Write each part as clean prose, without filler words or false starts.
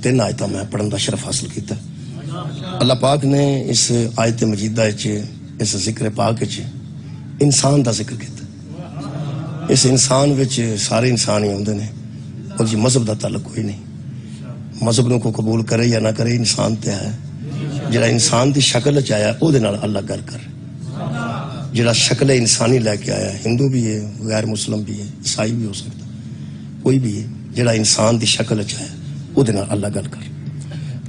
تین آیتاں میں پڑھن کا شرف حاصل کیتا. اللہ پاک نے اس آیت مجیدہ اس ذکر پاک انسان دا ذکر کیتا. اس انسان وچ سارے انسان ہی ہوندے نے اور جی مذہب دا تعلق کوئی نہیں. مذہب نو کو قبول کرے یا نہ کرے انسان تے ہے. جڑا انسان دی شکل چ آیا او دے نال اللہ گل کر. جڑا شکل انسانی لے کے آیا ہندو بھی ہے غیر مسلم بھی ہے عیسائی بھی ہو سکتا کوئی بھی ہے جڑا انسان دی شکل چ آیا او دے نال اللہ گل کر.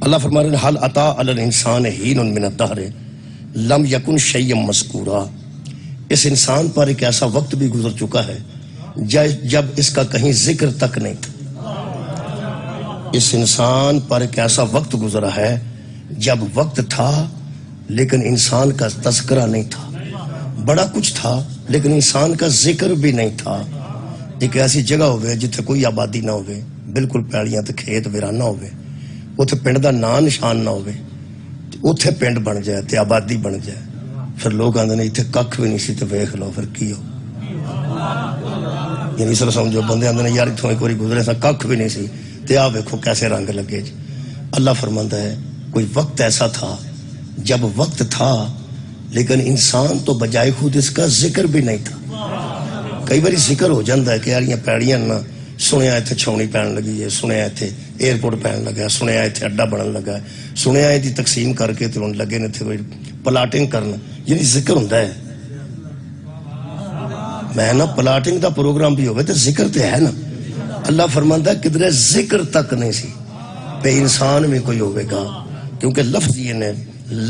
اللہ فرما رہے ہیں حل عطا علی الانسان حین من الدہر لم یکن شیئا مذکورا. اس انسان پر ایک ایسا وقت بھی گزر چکا ہے جب اس کا کہیں ذکر تک نہیں تھا. اس انسان پر ایک ایسا وقت گزرا ہے جب وقت تھا لیکن انسان کا تذکرہ نہیں تھا. بڑا کچھ تھا لیکن انسان کا ذکر بھی نہیں تھا. ایک ایسی جگہ ہوئے جتھے کوئی آبادی نہ ہوئے بالکل پیڑیاں تے کھیت ویرانہ ہوئے اتھے پنڈ دا نام نشان نہ ہوئے اتھے پنڈ بن جائے تے آبادی بن جائے پھر لوگ آندے نے اتھے ککھ بھی نہیں سی تے ویکھ لو پھر کی ہو. یعنی سر سمجھو بندے آندے نے یار اتھوں ایک واری گزرے سا ککھ بھی نہیں سی تے آ ویکھو کیسے رنگ لگے جی. اللہ فرماندا ہے کوئی وقت ایسا تھا جب وقت تھا لیکن انسان تو بجائے خود اس کا ذکر بھی نہیں تھا. کئی باری ذکر ہو جاندہ ہے کہ یار یہ پیڑیاں نہ سنیا اتھے چھونی پہن لگی ہے سنیا اتھے ایئرپورٹ پہن لگا ہے سنیا اتھے اڈا بنن لگا ہے سنیا دی تقسیم کر کے تو لگے نے تھے پلاٹنگ کرنا. یعنی ذکر ہوندہ ہے. میں نا پلاٹنگ دا پروگرام بھی ہوئے تو ذکر تے ہے نا. اللہ فرماندہ کدھرے ذکر تک نہیں سی پہ انسان میں کوئی ہوئے گا کیونکہ لفظ یہ نے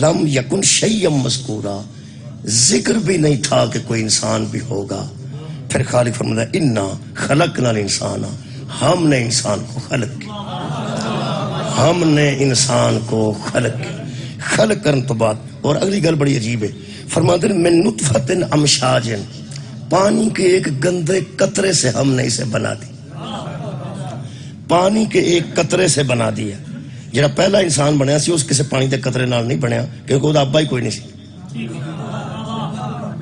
لم یکن شیئا مذکورا ذکر بھی نہیں تھا کہ کوئی انسان بھی ہوگا. پھر خالق فرماتا ہے انا خلقنا الانسان ہم نے انسان کو خلق کیا. ہم نے انسان کو خلق کیا. خلق کرن تو بعد اور اگلی گل بڑی عجیب ہے فرماتے ہیں من نطفت امشاج پانی کے ایک گندے قطرے سے ہم نے اسے بنا دی. پانی کے ایک قطرے سے بنا دیا. جڑا پہلا انسان بنیا سی اس کسے پانی دے قطرے نال نہیں بنیا کیونکہ وہ دا ابا ہی کوئی نہیں سی.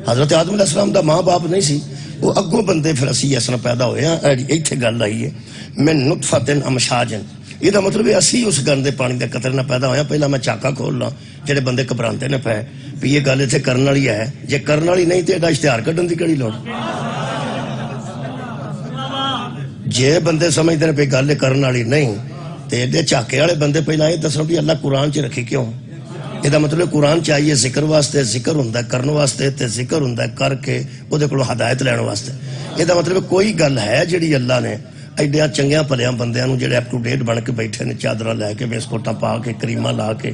حضرت آدم علیہ السلام دا ماں باپ نہیں سی وہ اگوں بندے پھر اسی ایسا پیدا ہوئے ہیں. ایتھے گل آئی ہے من نطفت امشاج یہ دا مطلب ہے اسی اس گندے پانی دے قطرے نہ پیدا ہویا. پہلا میں چاکا کھول لاں جڑے بندے گھبراندے نے پے بھی یہ گل اتنے کرن والی ہے جے کرن والی نہیں تے ایڈا اشتہار کڈن دی کیڑی لوڑ. جے بندے سمجھتے ہیں پہ گل کرن والی نہیں تے ایڈے چاکے والے بندے پہلا یہ دسو بھی اللہ قرآن چ رکھی کیوں. یہ مطلب قرآن چاہیے ذکر واسطے ذکر ہوندا ہے کرن واسطے تے ذکر ہوندا ہے کر کے وہ دے کولوں ہدایت لین واسطے. یہ مطلب کوئی گل ہے جڑی اللہ نے ایڈیا چنگیاں پلیاں بندیاں نو جڑے اپ ٹو ڈیٹ بن کے بیٹھے نے چادراں لے کے بسکوٹاں پا کے کریماں لا کے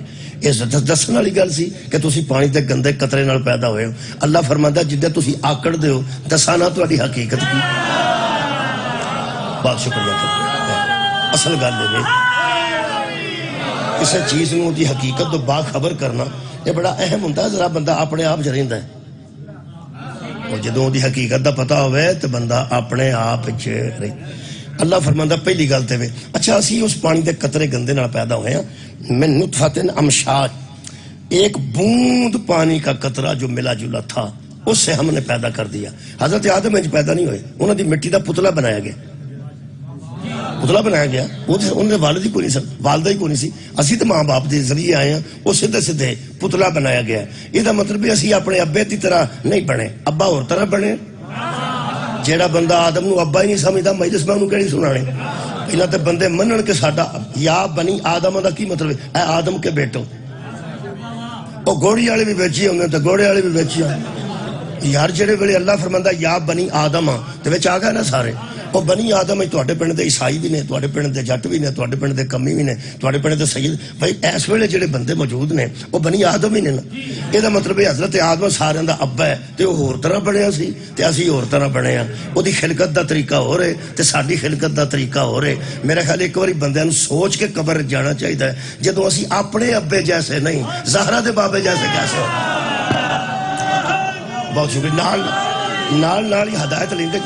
اس دسن والی گل سی کہ تسی پانی دے گندے قطرے نال پیدا ہوئے ہو. اللہ فرماندا جدے تسی آکڑ دے ہو دساں نہ تہاڈی حقیقت کی. بہت شکریہ. اصل گل ہے کسی چیز نو دی حقیقت تو باخبر کرنا یہ بڑا اہم ہوتا ہے. ذرا بندہ اپنے آپ چ رہندا ہے اور جدوں دی حقیقت دا پتہ ہوئے تو بندہ اپنے آپ چ رہندا. اللہ فرماندا پہلی گل تے اچھا اسی اس پانی دے قطرے گندے نال پیدا ہوئے ہیں من نطفت امشاج ایک بوند پانی کا قطرہ جو ملا جلا تھا اس سے ہم نے پیدا کر دیا. حضرت آدم انج پیدا نہیں ہوئے انہوں دی مٹی دا پتلا بنایا گیا. پتلا بنایا گیا انہوں نے والد ہی کوئی نہیں سن والدہ ہی کوئی نہیں سی. اسی تو ماں باپ دے ذریعے آئے ہیں وہ سیدھے سیدھے پتلا بنایا گیا. یہ مطلب ہے اسی اپنے ابے دی طرح نہیں بنے ابا اور طرح بنے. جیڑا بندہ آدم نو ابا ہی نہیں سمجھدا مجلس میں انہوں کہڑی سنانے. پہلا تے بندے منن کے ساڈا یا بنی آدم دا کی مطلب ہے اے آدم کے بیٹو. او گھوڑی والے بھی بیچی ہوندے تے گھوڑے والے بھی بیچی یار جڑے ویلے اللہ فرماندا یا بنی آدم تے وچ آ گئے نا سارے. وہ بنی آدم تواڈے پنڈ دے عیسائی بھی نے تواڈے پنڈ دے جٹ بھی نے تواڈے پنڈ دے کمی بھی نے تواڈے پنڈ دے سید بھائی اس ویلے جڑے بندے موجود نے وہ بنی آدم ہی نے نا. یہ مطلب ہے حضرت آدم سارے دا ابا ہے تے وہ ہور طرح بنیا سی تے اسی ہور طرح بنے ہاں. وہ دی خلقت دا طریقہ ہو رہے تے ساڈی خلقت دا طریقہ ہو رہے. میرا خیال ایک باری بندیاں نوں سوچ کے قبر جانا چاہیے جدوں اسی اپنے ابے جیسے نہیں زہرا دے بابے جیسے کیسے ہو. بہت شکریہ. نال ہی ہدایت لیندے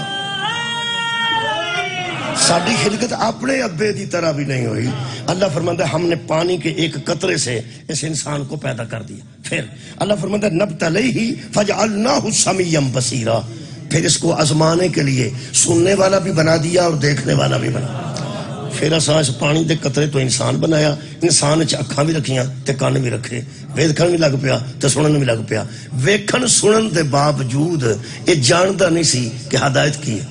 ساڈی خلقت اپنے ابے دی طرح بھی نہیں ہوئی. اللہ فرماتا ہے ہم نے پانی کے ایک قطرے سے اس انسان کو پیدا کر دیا. پھر اللہ فرماتا ہے نبتلیہ فجعلناہ سمیعا بصیرا پھر اس کو آزمانے کے لیے سننے والا بھی بنا دیا اور دیکھنے والا بھی بنا. پھر اساں اس پانی دے قطرے تو انسان بنایا، انسان چ اکھاں بھی رکھیاں تے کان بھی رکھے، ویکھن بھی لگ پیا تے سنن بھی لگ پیا، ویکھن سنن دے باوجود یہ جاندا نہیں سی کہ ہدایت کی ہے،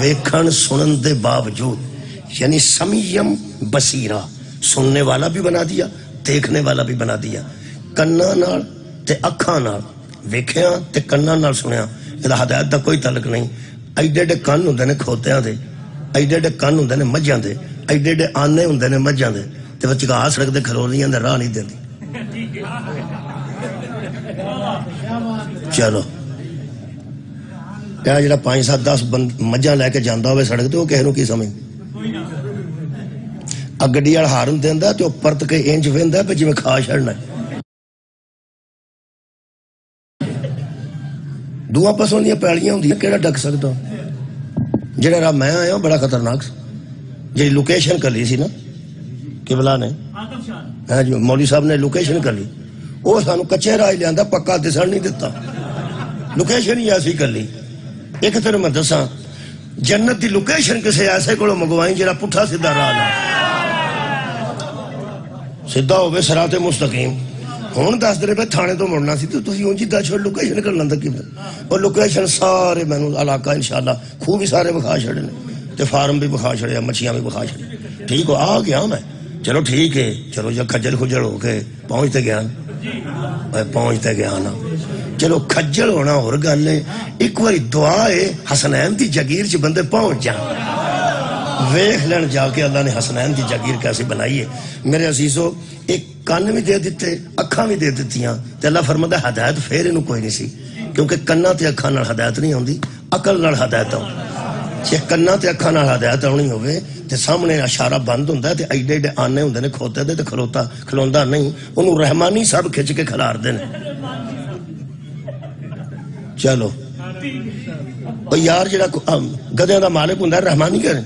ویکھن سنن دے باوجود، یعنی سمیم بصیرہ، سننے والا بھی بنا دیا، دیکھنے والا بھی بنا دیا، کناں نال تے اکھاں نال ویکھیا تے کناں نال سنیا، یہ ہدایت دا کوئی تعلق نہیں۔ ایڈے ایڈے کن ہوندے نے کھوتیاں دے، ایڈے ایڈے کن ہوندے نے مجھاں دے، ایڈے ایڈے آنے ہوندے نے مجھاں دے، تے وہ چگا سڑک دے کھلونیاں دے راہ نہیں دیندی۔ چلو کیا جڑا 5-7-10 مجھاں لے کے جاندا ہوئے سڑک تے وہ کہے نوں کی سمجھ گڈی والا ہارن دیندا تے او پرت کے انج ویندا پہ جویں کھا چھڑنا ہے۔ دواں پسوں دیاں پیڑیاں ہوندیاں کیڑا ڈک سکدا؟ جڑا راہ میں آیا بڑا خطرناک سی، جی لوکیشن کر لی سی نا قبلہ نے، ہاں جی مولوی صاحب نے لوکیشن کر لی، وہ سانو کچے راہ لیا پکا دسن نہیں دتا، لوکیشن ہی ایسی کر لی۔ ایک تین میں دساں جنت دی لوکیشن کسی ایسے کو منگوائی جڑا پٹھا سیدھا راہ نہ سیدھا ہوئے صراط مستقیم۔ ہوں دس دے پہ تھانے تو مڑنا سی تو تھی اونجی دا چھوڑ لوکیشن کر لیندا کی اور لوکیشن سارے مینوں علاقہ انشاءاللہ خوب بھی سارے بکھا چھڑے نے تے فارم بھی بکھا چھڑے، مچھیاں بھی بکھا چھڑے، ٹھیک ہو آ گیا میں، چلو ٹھیک ہے، چلو جب کھجل کھجل ہو کے پہنچتے گیا پہنچتے گیا نا، چلو کھجل ہونا اور گل ہے، ایک باری دعا ہے حسنین دی جگیر چ بندے پہنچ جان، ویکھ لین جا کے اللہ نے حسنین دی جگیر کیسی بنائی ہے۔ میرے عزیزو ایک کان بھی دے دیتے، اکھاں بھی دے دیتیاں، تے اللہ فرماتا ہے ہدایت پھر انہوں کوئی نہیں سی، کیونکہ کنا تے اکھاں نال ہدایت نہیں ہوندی، عقل نال ہدایت آؤ، جے کنا تے اکھاں نال ہدایت آنی ہوئے تے سامنے اشارہ بند ہوندا ہے تے ایڈے ایڈے آنے ہوندے نے کھوتے دے تے کھلوندا نہیں، انہوں رحمانی سب کھچ کے کھلار دے نے۔ چلو او یار جڑا گدھیاں دا مالک ہوندا ہے رحمانی کرے،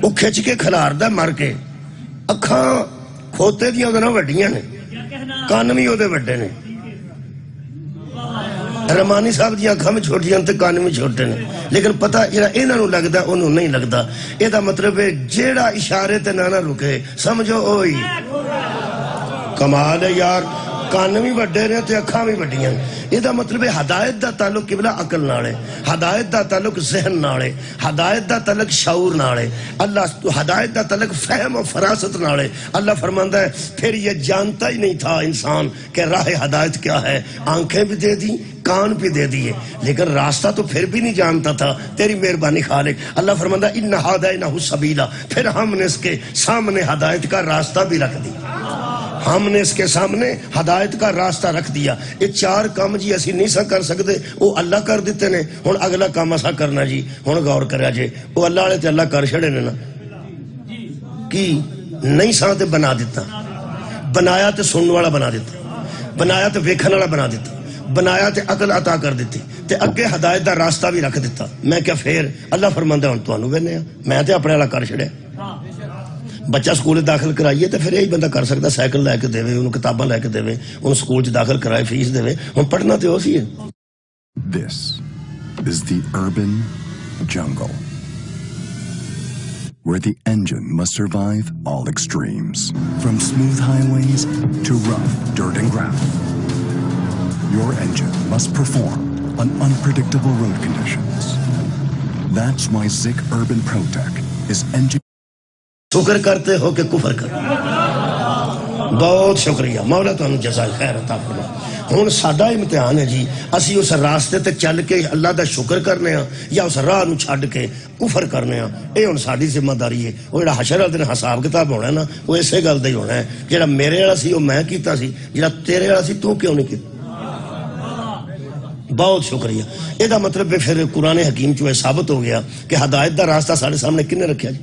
وہ کھچ کے کھلاردا مر کے، اکھاں کھوتے دیاں اودے نال وڈیاں نے، کان بھی اودے وڈے نے، رحمانی صاحب دیاں اکھاں بھی چھوٹیاں تے کان بھی چھوٹے نے، لیکن پتہ جڑا انہاں نوں لگدا انہوں نہیں لگدا۔ اے دا مطلب ہے جیڑا اشارے تے نہ رکے سمجھو اوہی کمال ہے یار، کان بھی وڈے نے تے اکھاں بھی وڈیاں نے۔ یہ دا مطلب ہے ہدایت دا تعلق قبلہ عقل نال ہے، ہدایت دا تعلق ذہن نال ہے، ہدایت دا تعلق شعور نال ہے، اللہ ہدایت دا تعلق فہم و فراست نال ہے۔ اللہ فرماندا ہے پھر یہ جانتا ہی نہیں تھا انسان کہ راہ ہدایت کیا ہے، آنکھیں بھی دے دی کان بھی دے دیے لیکن راستہ تو پھر بھی نہیں جانتا تھا، تیری مہربانی خالق۔ اللہ فرماندا ان ہدینہ السبیلا، پھر ہم نے اس کے سامنے ہدایت کا راستہ بھی رکھ دیا، ہم نے اس کے سامنے ہدایت کا راستہ رکھ دیا۔ یہ چار کام جی اسی نہیں سا کر سکتے، وہ اللہ کر دیتے نے، ہن اگلا کام اسا کرنا جی، ہن غور کریا جے، وہ اللہ والے تے اللہ کر چھڑے نے نا، کی نہیں سا تے بنا دیتا، بنایا تے سنن والا بنا دیتا، بنایا تے ویکھن والا بنا دیتا، بنایا تے عقل عطا کر دیتی تے اگے ہدایت دا راستہ بھی رکھ دیتا۔ میں کیا پھر اللہ فرماندا ہن تانوں وینے میں تے اپنے والا کر چھڑیا۔ بچہ سکول داخل کرائیے تو پھر یہی بندہ کر سکتا، سائیکل لے کے دے، انہوں کتاباں لے کے دے، انہوں سکول چ داخل کرائے، فیس دے، ہوں پڑھنا تو اسی ہے۔ This is the urban jungle, where the engine must survive all extremes, from smooth highways to rough dirt and gravel. Your engine must perform on unpredictable road conditions. That's why Zik Urban Protec is engine. شکر کرتے ہو کہ کفر کر، بہت شکریہ مولا تانوں جزائے خیر عطا فرمائے۔ ہن ساڈا امتحان ہے جی، اسی اس راستے تے چل کے اللہ دا شکر کرنے ہاں یا اس راہ نو چھڈ کے کفر کرنے ہاں، اے ہن ساڈی ذمہ داری ہے۔ وہ جڑا حشر والے دن حساب کتاب ہونا ہے نا، وہ اسے گل دا ہی ہونا ہے، جڑا میرے والا سی وہ میں کیتا سی، جڑا تیرے والا سی تو کیوں نہیں کیتا۔ بہت شکریہ۔ یہ دا مطلب ہے پھر قرآن حکیم چو ثابت ہو گیا کہ ہدایت دا راستہ سارے سامنے کنے رکھیا جی؟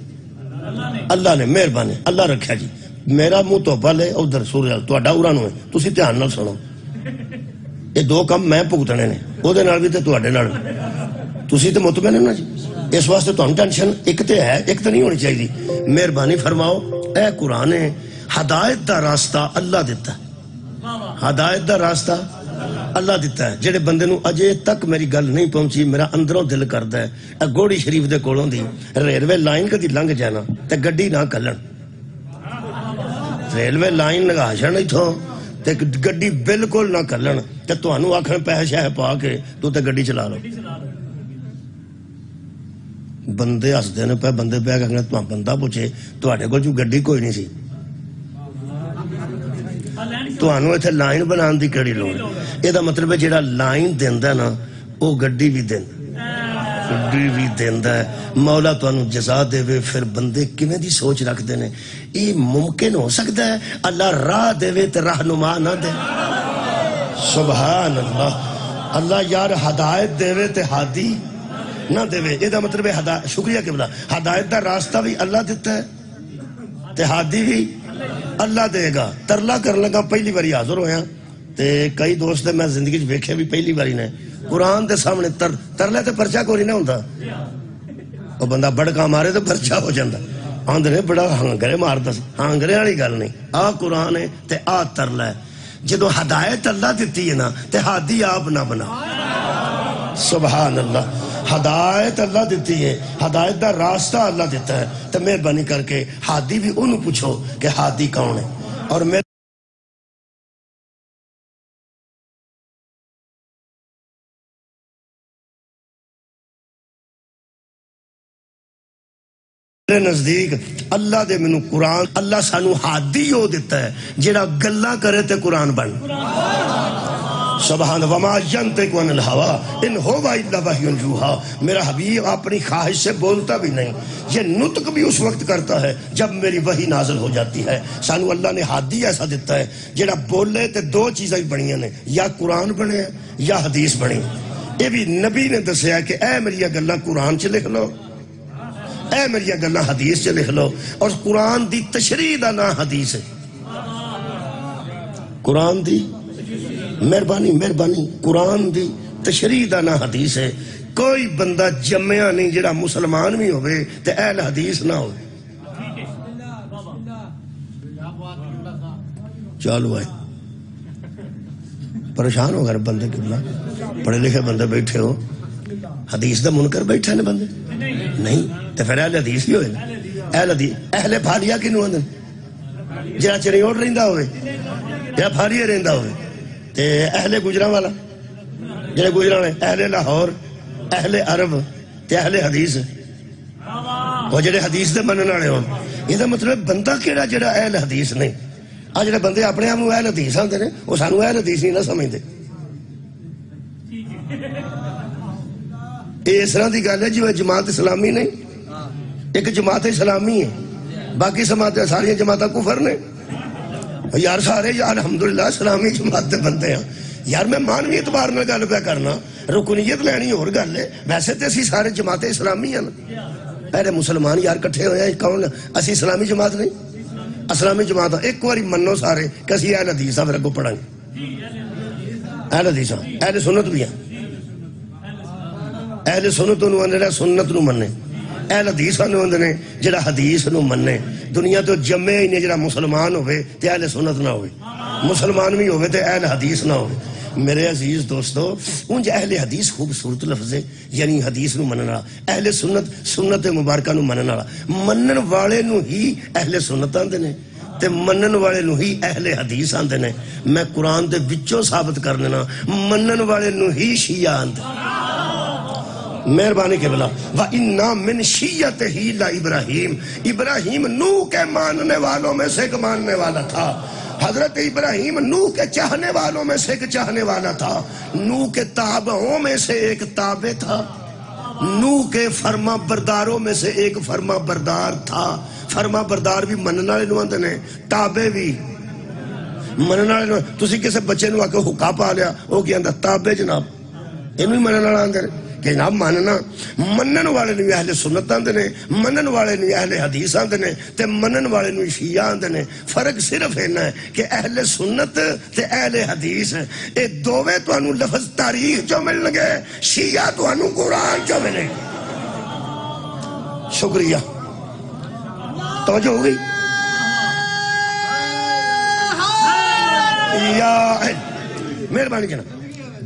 اللہ نے، مہربانی اللہ رکھیا جی۔ میرا منہ تو بل ہے ادھر سورج تہاڈا اورا نو ہے، تسی دھیان نال سنو، یہ دو کام میں بھگتنے نے، او دے نال بھی تے تہاڈے نال، تسی تے مطمئن ہو نا جی، اس واسطے تہاڈی ٹینشن ایک تے ہے، ایک تے نہیں ہونی چاہیے۔ مہربانی فرماؤ، اے قرآن ہدایت دا راستہ اللہ دیتا ہے، ہدایت دا راستہ اللہ دیتا ہے جڑے بندے نو اجے تک میری گل نہیں پہنچی میرا اندروں دل کردا ہے اے گوڑی شریف دے کولوں دی ریلوے لائن کدی لنگھ جانا تے گڈی نہ کلن ریلوے لائن لگا چھڑن ایتھوں تے گڈی بالکل نہ کلن تے تانوں آکھن پیسے شے پا کے تو تے گڈی چلا لو بندے ہسدے نے پے بندے پہ کہ تو بندہ پوچھے تواڈے کول جو گڈی کوئی نہیں سی تانوں ایتھے لائن بنان دی کیڑی لوڑ اے دا مطلب ہے جیڑا لائن دیندا نا او گڈی بھی دیندا ہے مولا تانوں جزا دے وے پھر بندے کیویں دی سوچ رکھدے نے یہ ممکن ہو سکتا ہے اللہ راہ دے وے تے رہنما نہ دے سبحان اللہ اللہ یار ہدایت دے وے تے ہادی نہ دے وے یہ دا مطلب ہے شکریہ قبلہ ہدایت دا راستہ بھی اللہ دیتا ہے تے ہادی بھی اللہ دے گا ترلا کر لگا پہلی باری حاضر ہویا تے کئی دوست میں زندگی ویکھے بھی پہلی باری نے قرآن دے سامنے ترلے تے پرچہ کوئی نہیں ہوندا او بندہ بڑکا مارے تے پرچہ ہو جاندا آندھے بڑا ہنگرے ماردا سی ہنگرے والی گل نہیں آ قرآن ہے تے آ ترلا ہے جدو ہدایت اللہ دیتی ہے نا تے ہادی آپ نہ بنا سبحان اللہ ہدایت اللہ دیتی ہے ہدایت دا راستہ اللہ دیتا ہے تو مہربانی کر کے ہادی بھی انہوں پوچھو کہ ہادی کون ہے اور میرے نزدیک اللہ دے منو قرآن اللہ سانو ہادی ہو دیتا ہے جیڑا گلہ کرے تے قرآن بن سبحان وما ینطق عن الہوا ان ہوا الا وحی یوحی میرا حبیب اپنی خواہش سے بولتا بھی نہیں یہ نطق بھی اس وقت کرتا ہے جب میری وحی نازل ہو جاتی ہے سانو اللہ نے ہادی ایسا دیتا ہے جیڑا بولے تے دو چیزیں بنیاں نے یا قرآن بنے یا حدیث بنی یہ بھی نبی نے دسیا کہ اے میری گلاں قرآن چ لکھ لو اے میری گلاں حدیث چ لکھ لو اور قرآن دی تشریح دا نام حدیث ہے قرآن دی مہربانی قرآن دی تشریح دا نام حدیث ہے کوئی بندہ جمعہ نہیں جڑا مسلمان بھی ہوئے تے اہل حدیث نہ ہوئے چالو آئے پریشان ہو گئے بندے قبلہ پڑھے لکھے بندے بیٹھے ہو حدیث دا منکر بیٹھے نے بندے نہیں تے پھر اہل حدیث ہی ہوئے اہل بھالیا کنوں آندے جڑا چریوڑ رہندا ہوئے یا بھالیا رہندا ہوئے تے اہل گجرا والا جڑے گجرا نے اہل لاہور اہل عرب تے اہل حدیث وہ جڑے حدیث دے منن والے ہون یہ دا مطلب بندہ کیڑا جڑا اہل حدیث نہیں آ جڑے بندے اپنے آپ اہل حدیث آندے نے وہ سانو اہل حدیث نہیں نہ سمجھدے یہ اس طرح کی گل ہے جو جماعت اسلامی نہیں ایک جماعت اسلامی ہے باقی ساری جماعتیں کفر نے یار سارے یار الحمدللہ اسلامی جماعت دے بندے ہیں یار میں مانوی اعتبار میں گل پہ کرنا رکنیت لینی اور گل ہے ویسے تو اسی سارے جماعت اسلامی ہیں پہلے مسلمان یار کٹھے ہوئے ہیں کون اسی اسلامی جماعت نہیں اسلامی جماعت ایک باری منو سارے کہ اسی اہل حدیث پھر اگوں پڑھیں گے اہل حدیث اہل سنت بھی ہیں اہل سنت نو اندر سنت نو مننے اہل حدیث نو اندر جڑا حدیث نو مننے دنیا تو جمعے ہی نے جڑا مسلمان ہوئے تے اہل سنت نہ ہوئے مسلمان بھی ہوئے تے اہل حدیث نہ ہوئے میرے عزیز دوستو انج اہل حدیث خوبصورت لفظ ہے یعنی حدیث نو منن والا اہل سنت مبارکہ نو منن والا منن والے نو ہی اہل سنت آندے نے تے منن والے نو ہی اہل حدیث آندے نے میں قرآن دے وچوں ثابت کر دینا منن والے نو ہی شیعہ آندے مہربانی کے بلا وَإِنَّا مِن شِيَّتِهِ لَإِبْرَاهِيمَ ابراہیم نوح کے ماننے والوں میں سے ایک ماننے والا تھا حضرت ابراہیم نوح کے چاہنے والوں میں سے ایک چاہنے والا تھا نوح کے تابعوں میں سے ایک تابع تھا نوح کے فرما برداروں میں سے ایک فرما بردار تھا فرما بردار بھی منن والے نو آندے نے تابع بھی منن والے نو تسی کسے بچے نو آ کے حکا پا لیا او کی آندا تابع جناب اینو ہی منن والا آندے نے کہ جناب ماننا منن والے نو اہل سنت آندے نے منن والے نو اہل حدیث آندے نے تے منن والے نو شیعہ آندے نے فرق صرف اینا ہے کہ اہل سنت تے اہل حدیث اے دوویں تانوں لفظ تاریخ جو مل لگے شیعہ تانوں قرآن جو ملے شکریہ توجہ ہو گئی یا مہربانی جناب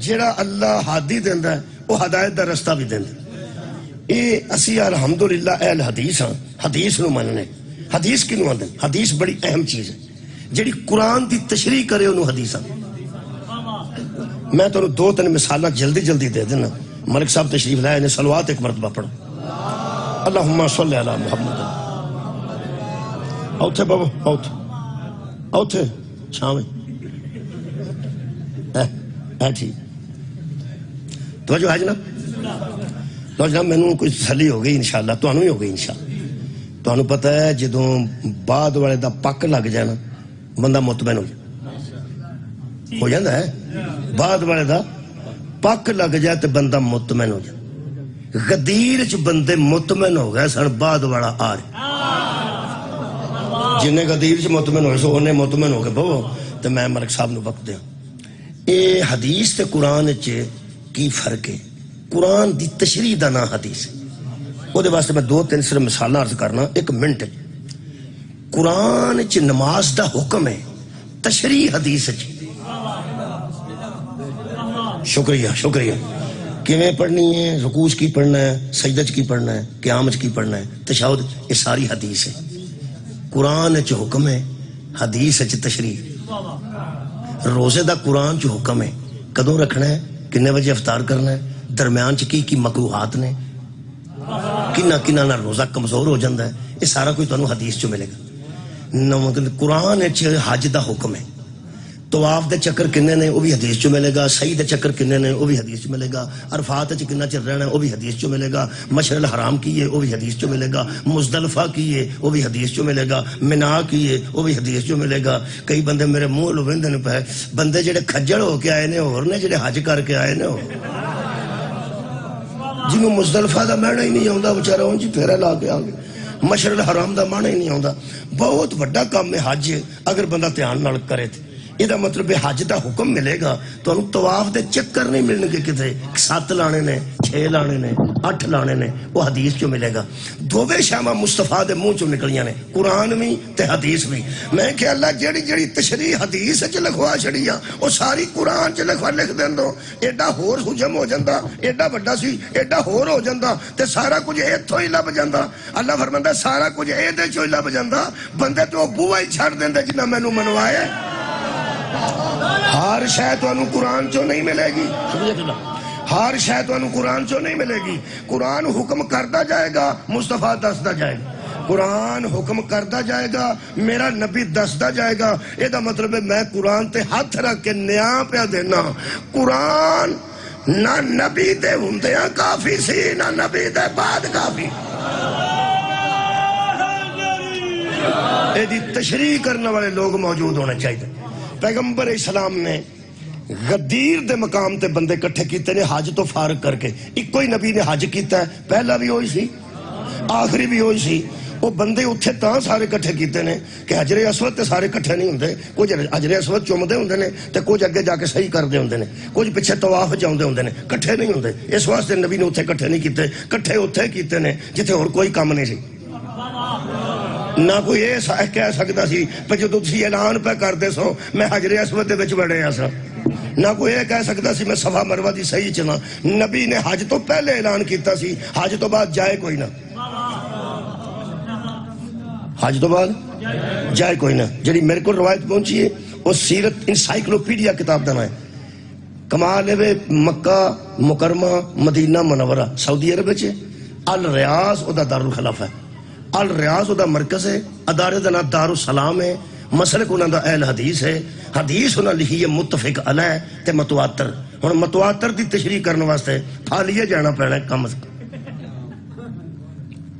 جڑا اللہ ہادی دیندا ہے وہ ہدایت دا رستہ بھی دیندا. اے اسی الحمدللہ اہل حدیث ہاں. حدیث نو مننے. حدیث کینوں آندے؟ حدیث بڑی اہم چیز ہے. جڑی قرآن دی تشریح کرے انہوں حدیث آ. میں تمہیں 2-3 مثالاں جلدی جلدی دے دینا. ملک صاحب تشریف لائے نے. صلوات ایک مرتبہ پڑھو. اللہم صلی علی محمد. اوتھے بابا اوتھے چھاویں ٹھیک. توجہ ہے جناب. تو جناب مینوں کوئی تسلی ہو گئی انشاءاللہ. تانوں ہی ہو گئی انشاءاللہ. تانوں پتہ ہے جدوں بعد والے دا پک لگ جائے نا بندہ مطمئن ہو جاتا ہے. بعد والے دا پک لگ جائے تو بندہ مطمئن ہو جائے. غدیر چ بندے مطمئن ہو گئے سن. بعد والا آ رہے جنہیں غدیر چ مطمئن ہوئے سو انہیں مطمئن ہو گئے بہو. تو میں ملک صاحب نو وقت دیا. اے حدیث تے قرآن چ کی فرق ہے؟ قرآن دی تشریح دا نا حدیث ہے. وہ دے واسطے میں 2-3 صرف مثالاں عرض کرنا 1 منٹ. قرآن چ نماز دا حکم ہے. تشریح حدیث چ. شکریہ شکریہ. کیویں پڑھنی ہے؟ رکوع کی پڑھنا ہے, سجدہ کی پڑھنا ہے, قیام کی پڑھنا ہے, تشہد. یہ ساری حدیث ہے. قرآن چ حکم ہے, حدیث چ تشریح. روزے دا قرآن چ حکم ہے. کدوں رکھنا ہے, کنے بجے افطار کرنا ہے, درمیان چ کی مکروہات نے, کنہ نہ روزہ کمزور ہو جاتا ہے. یہ سارا کوئی تمہیں حدیث چ ملے گا. قرآن چ حج دا حکم ہے. طواف دے چکر کنے نے وہ بھی حدیث چ ملے گا. سعی دے چکر کنے نے وہ بھی حدیث چ ملے گا. عرفات چ کنا چر رہنا ہے وہ بھی حدیث چ ملے گا. مشعر الحرام کی ہے وہ بھی حدیث چ ملے گا. مزدلفہ کی ہے وہ بھی حدیث چ ملے گا. منا کی ہے وہ بھی حدیث چ ملے گا. کئی بندے میرے منہ لو ویندے نے پے بندے جڑے کھجڑ ہو کے آئے نے اور نے جڑے حج کر کے آئے نے ہو جنہوں مزدلفہ دا معنی ہی نہیں آندا بیچارہ اون جی پھیرا لا کے آ گئے. مشعر الحرام دا معنی ہی نہیں آندا. بہت بڑا کام ہے حج اگر بندہ دھیان نال کرے تے. یہ مطلب حج دا حکم ملے گا تو طواف دے چکر نہیں ملنے کے کتے 7 لانے نے 6 لانے نے 8 لانے نے وہ حدیث چو ملے گا. دوویں شامہ مصطفیٰ دے منہ چو نکلیاں نے قرآن بھی تے حدیث بھی. میں کہ اللہ جڑی تشریح حدیث چ لکھوا چھڑیا وہ ساری قرآن چ لکھ دین دو. ایڈا ہور حجم ہو جاندہ ایڈا بڑا سی ایڈا ہور ہو جاندہ تے سارا کچھ ایتھوں ہی لب جاندہ. اللہ فرماندا سارا کچھ اے دے چوں ہی لب جاندہ. بندے تو بوہا ہی چھڑ دیندے جنہ مینوں منوائے. ہر شے تانوں قرآن چوں نہیں ملے گی. ہر شے تانوں قرآن چوں نہیں ملے گی. قرآن حکم کرتا جائے گا, مصطفیٰ دستا جائے گا. قرآن حکم کرتا جائے گا, میرا نبی دستا جائے گا. یہ دا مطلب ہے میں قرآن تے ہاتھ رکھ کے نیا پہ دینا. قرآن نہ نبی دے ہوندیاں کافی سی نہ نبی دے بعد کافی. یہ دی تشریح کرنے والے لوگ موجود ہونے چاہیے. پیغمبر اسلام نے غدیر دے مقام تے بندے کٹھے کیتے نے حج تو فارغ کر کے. ایک کوئی نبی نے حج کیتا ہے, پہلا بھی ہوئی سی آخری بھی ہوئی سی. وہ بندے اتھے تاں سارے کٹھے کیتے نے کہ حجر اسود تے سارے کٹھے نہیں ہوندے. کچھ حجر اسود چومدے ہوندے نے تے کچھ اگے جا کے صحیح کردے ہوندے نے, کچھ پیچھے طواف جاندے ہوندے نے, کٹھے نہیں ہوندے. اس واسطے نبی نے اتھے کٹھے نہیں کیتے. کٹھے اتھے کیتے نے جتھے اور کوئی کام نہیں سی. نہ کوئی یہ کہہ سکتا سی پہ جدو تسی اعلان پہ کردے سو میں حجر اسود دے وچ بڑے آسا. نہ کوئی یہ کہہ سکتا سی میں صفا مروہ دی صحیح چلا. نبی نے حج تو پہلے اعلان کیتا سی, حج تو بعد جائے کوئی نہ. حج تو بعد جائے کوئی نہ. جڑی میرے کو روایت پہنچی ہے وہ سیرت انسائکلوپیڈیا کتاب دا ہے. کمال ہے مکہ مکرمہ مدینہ منورہ سعودی عرب وچ. الریاض او دا دارالخلافہ ہے. الریاض دا مرکز ہے. ادارے دا نام دارالسلام ہے. مسلک انہاں دا اہل حدیث ہے. حدیث انہاں لکھی ہے متفق علیہ تے متواتر. ہن متواتر دی تشریح کرنے واسطے پھالیے جانا پینا کم از کم.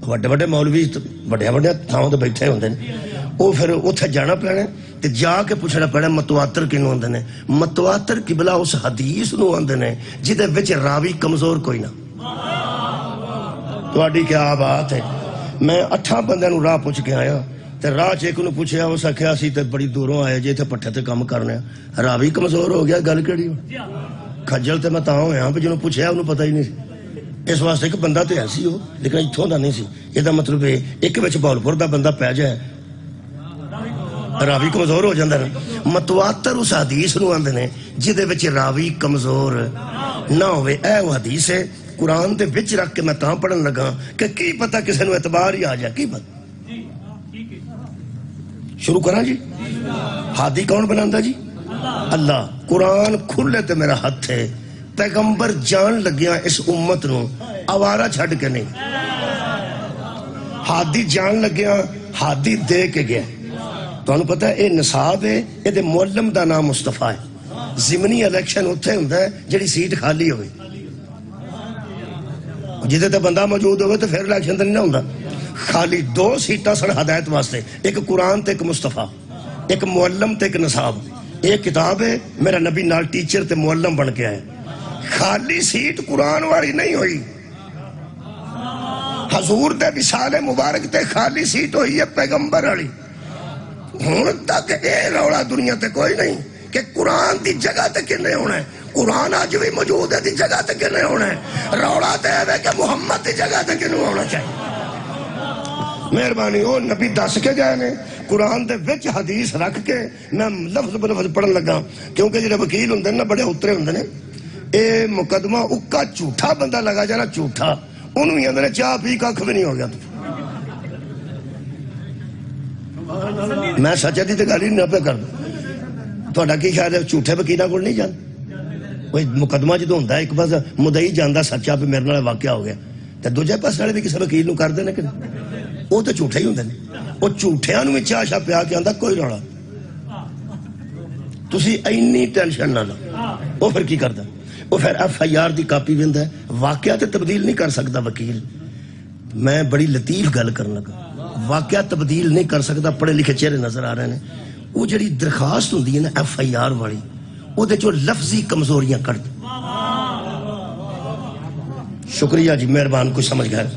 بڑے بڑے مولوی بڑے بڑے تھاؤں تے بیٹھے ہوندے نے, وہ پھر اوتھے جانا پینا تے جا کے پوچھنا پینا متواتر کینوں ہوندے نے. متواتر قبلہ اس حدیث نو ہوندے نے جدے وچ راوی کمزور کوئی نہ. تہاڈی کیا بات ہے. میں 8 بندے نو راہ پوچھ کے آیا تے راہ چ ایک نو پوچھیا اس آکھیا سی تے بڑی دوروں آئے جے تے پٹھے تے کام کرنے. راوی کمزور ہو گیا گل کیڑی کھجل تے میں تاں ہویا بھی جنوں پوچھیا انہوں پتہ ہی نہیں سی. اس واسطے کہ بندہ تے ایسی ہو لیکن اتھوں دا نہیں سی. یہ دا مطلب ہے ایک وچ بہولپور دا بندہ پہ جائے راوی کمزور ہو جاندہ نا. متواتر اس حدیث نو آندے نے جدے وچ راوی کمزور نہ ہوئے. اے وہ حدیث ہے قرآن دے وچ رکھ کے میں تاں پڑھن لگا کہ کی پتہ کسے نو اعتبار ہی آ جائے. کی پتہ شروع کرنا جی. ہادی کون بناندہ جی؟ اللہ. قرآن کھلے تے میرا ہاتھ ہے. پیغمبر جان لگیا اس امت نو آوارہ چھڑ کے نہیں. ہادی جان لگیا ہادی دے کے گیا. تو انہوں پتہ ہے اے نصاب ہے اے دے معلم دا نام مصطفیٰ ہے. زمنی الیکشن ہوتے ہوندہ ہے جڑی سیٹ خالی ہوئی جدے تے بندہ موجود ہوئے تو پھر الیکشن تے نہیں ہوندہ. خالی 2 سیٹاں سن ہدایت واسطے. ایک قرآن تے ایک مصطفیٰ. ایک معلم تے ایک نصاب. ایک کتاب ہے میرا نبی نال ٹیچر تے معلم بن کے آئے. خالی سیٹ قرآن والی نہیں ہوئی. حضور دے وصال مبارک تے خالی سیٹ ہوئی ہے پیغمبر والی. ہون تک اے روڑا دنیا تے کوئی نہیں کہ قرآن دی جگہ تے کنے ہونا ہے. قرآن آج بھی موجود ہے دی جگہ تے کنے ہونا ہے. روڑا تے ہے کہ محمد دی جگہ تے کنے ہونا چاہیے. مہربانی وہ نبی دس کے گئے نے قرآن دے وچ حدیث رکھ کے میں لفظ بلفظ پڑھن لگا. کیونکہ جڑے وکیل ہوندے نا بڑے اترے ہوندے نے. اے مقدمہ اکا جھوٹا بندہ لگا جانا جھوٹا انہوں ہی اندر چاہ پی کھ بھی نہیں ہو گیا. میں سچا دی تے گل ہی نہیں پہ کر تہاڈا کی خیال ہے جھوٹے وکیلاں کول نہیں جان. کوئی مقدمہ جدوں ہوندا ایک پاس مدعی جاندا سچا پہ میرے نال واقعہ ہو گیا تے دوجے پاس والے بھی کسی وکیل نوں کر دینے کہ وہ تو جھوٹے ہی ہوندے نے. وہ جھوٹیاں نوں چاہ شاہ پیا کے آندا کوئی روڑا تسی اینی ٹینشن نہ لو. وہ پھر کی کردا وہ پھر ایف آئی آر دی کاپی ویندا ہے. واقعہ تے تبدیل نہیں کر سکتا وکیل. میں بڑی لطیف گل کرن لگا. واقعہ تبدیل نہیں کر سکتا. پڑھے لکھے چہرے نظر آ رہے ہیں. وہ جڑی درخواست ہوندی ہے نا ایف آئی آر والی وہ دے جو لفظی کمزوریاں کر دے. شکریہ جی مہربان کوئی سمجھ گئے.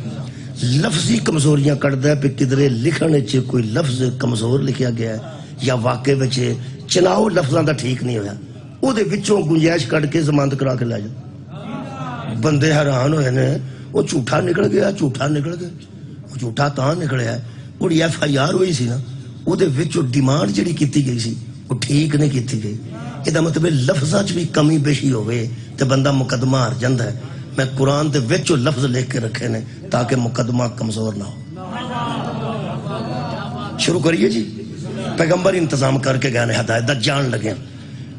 لفظی کمزوریاں کر دے پہ کدرے لکھنے چے کوئی لفظ کمزور لکھیا گیا ہے یا واقع بچے چناؤ لفظاں دا ٹھیک نہیں ہویا وہ دے وچوں گنجائش کر کے ضمانت کرا کے لے جا. بندے حیران ہوئے نے وہ جھوٹا نکل گیا. جھوٹا نکل گیا. وہ جھوٹا تاں نکلیا ہے وہی ایف آئی آر ہوئی سی نا وہ دے وچوں ڈیمانڈ جڑی کیتی گئی سی وہ ٹھیک نہیں کیتی گئی. یہ مطلب لفظاں چ بھی کمی بیشی ہوئے تے بندہ مقدمہ ہار جاندا ہے. میں قرآن دے وچوں لفظ لکھ کے رکھے نے تاکہ مقدمہ کمزور نہ ہو. شروع کریے جی. پیغمبر انتظام کر کے گئے نے ہدایت دا جان لگے.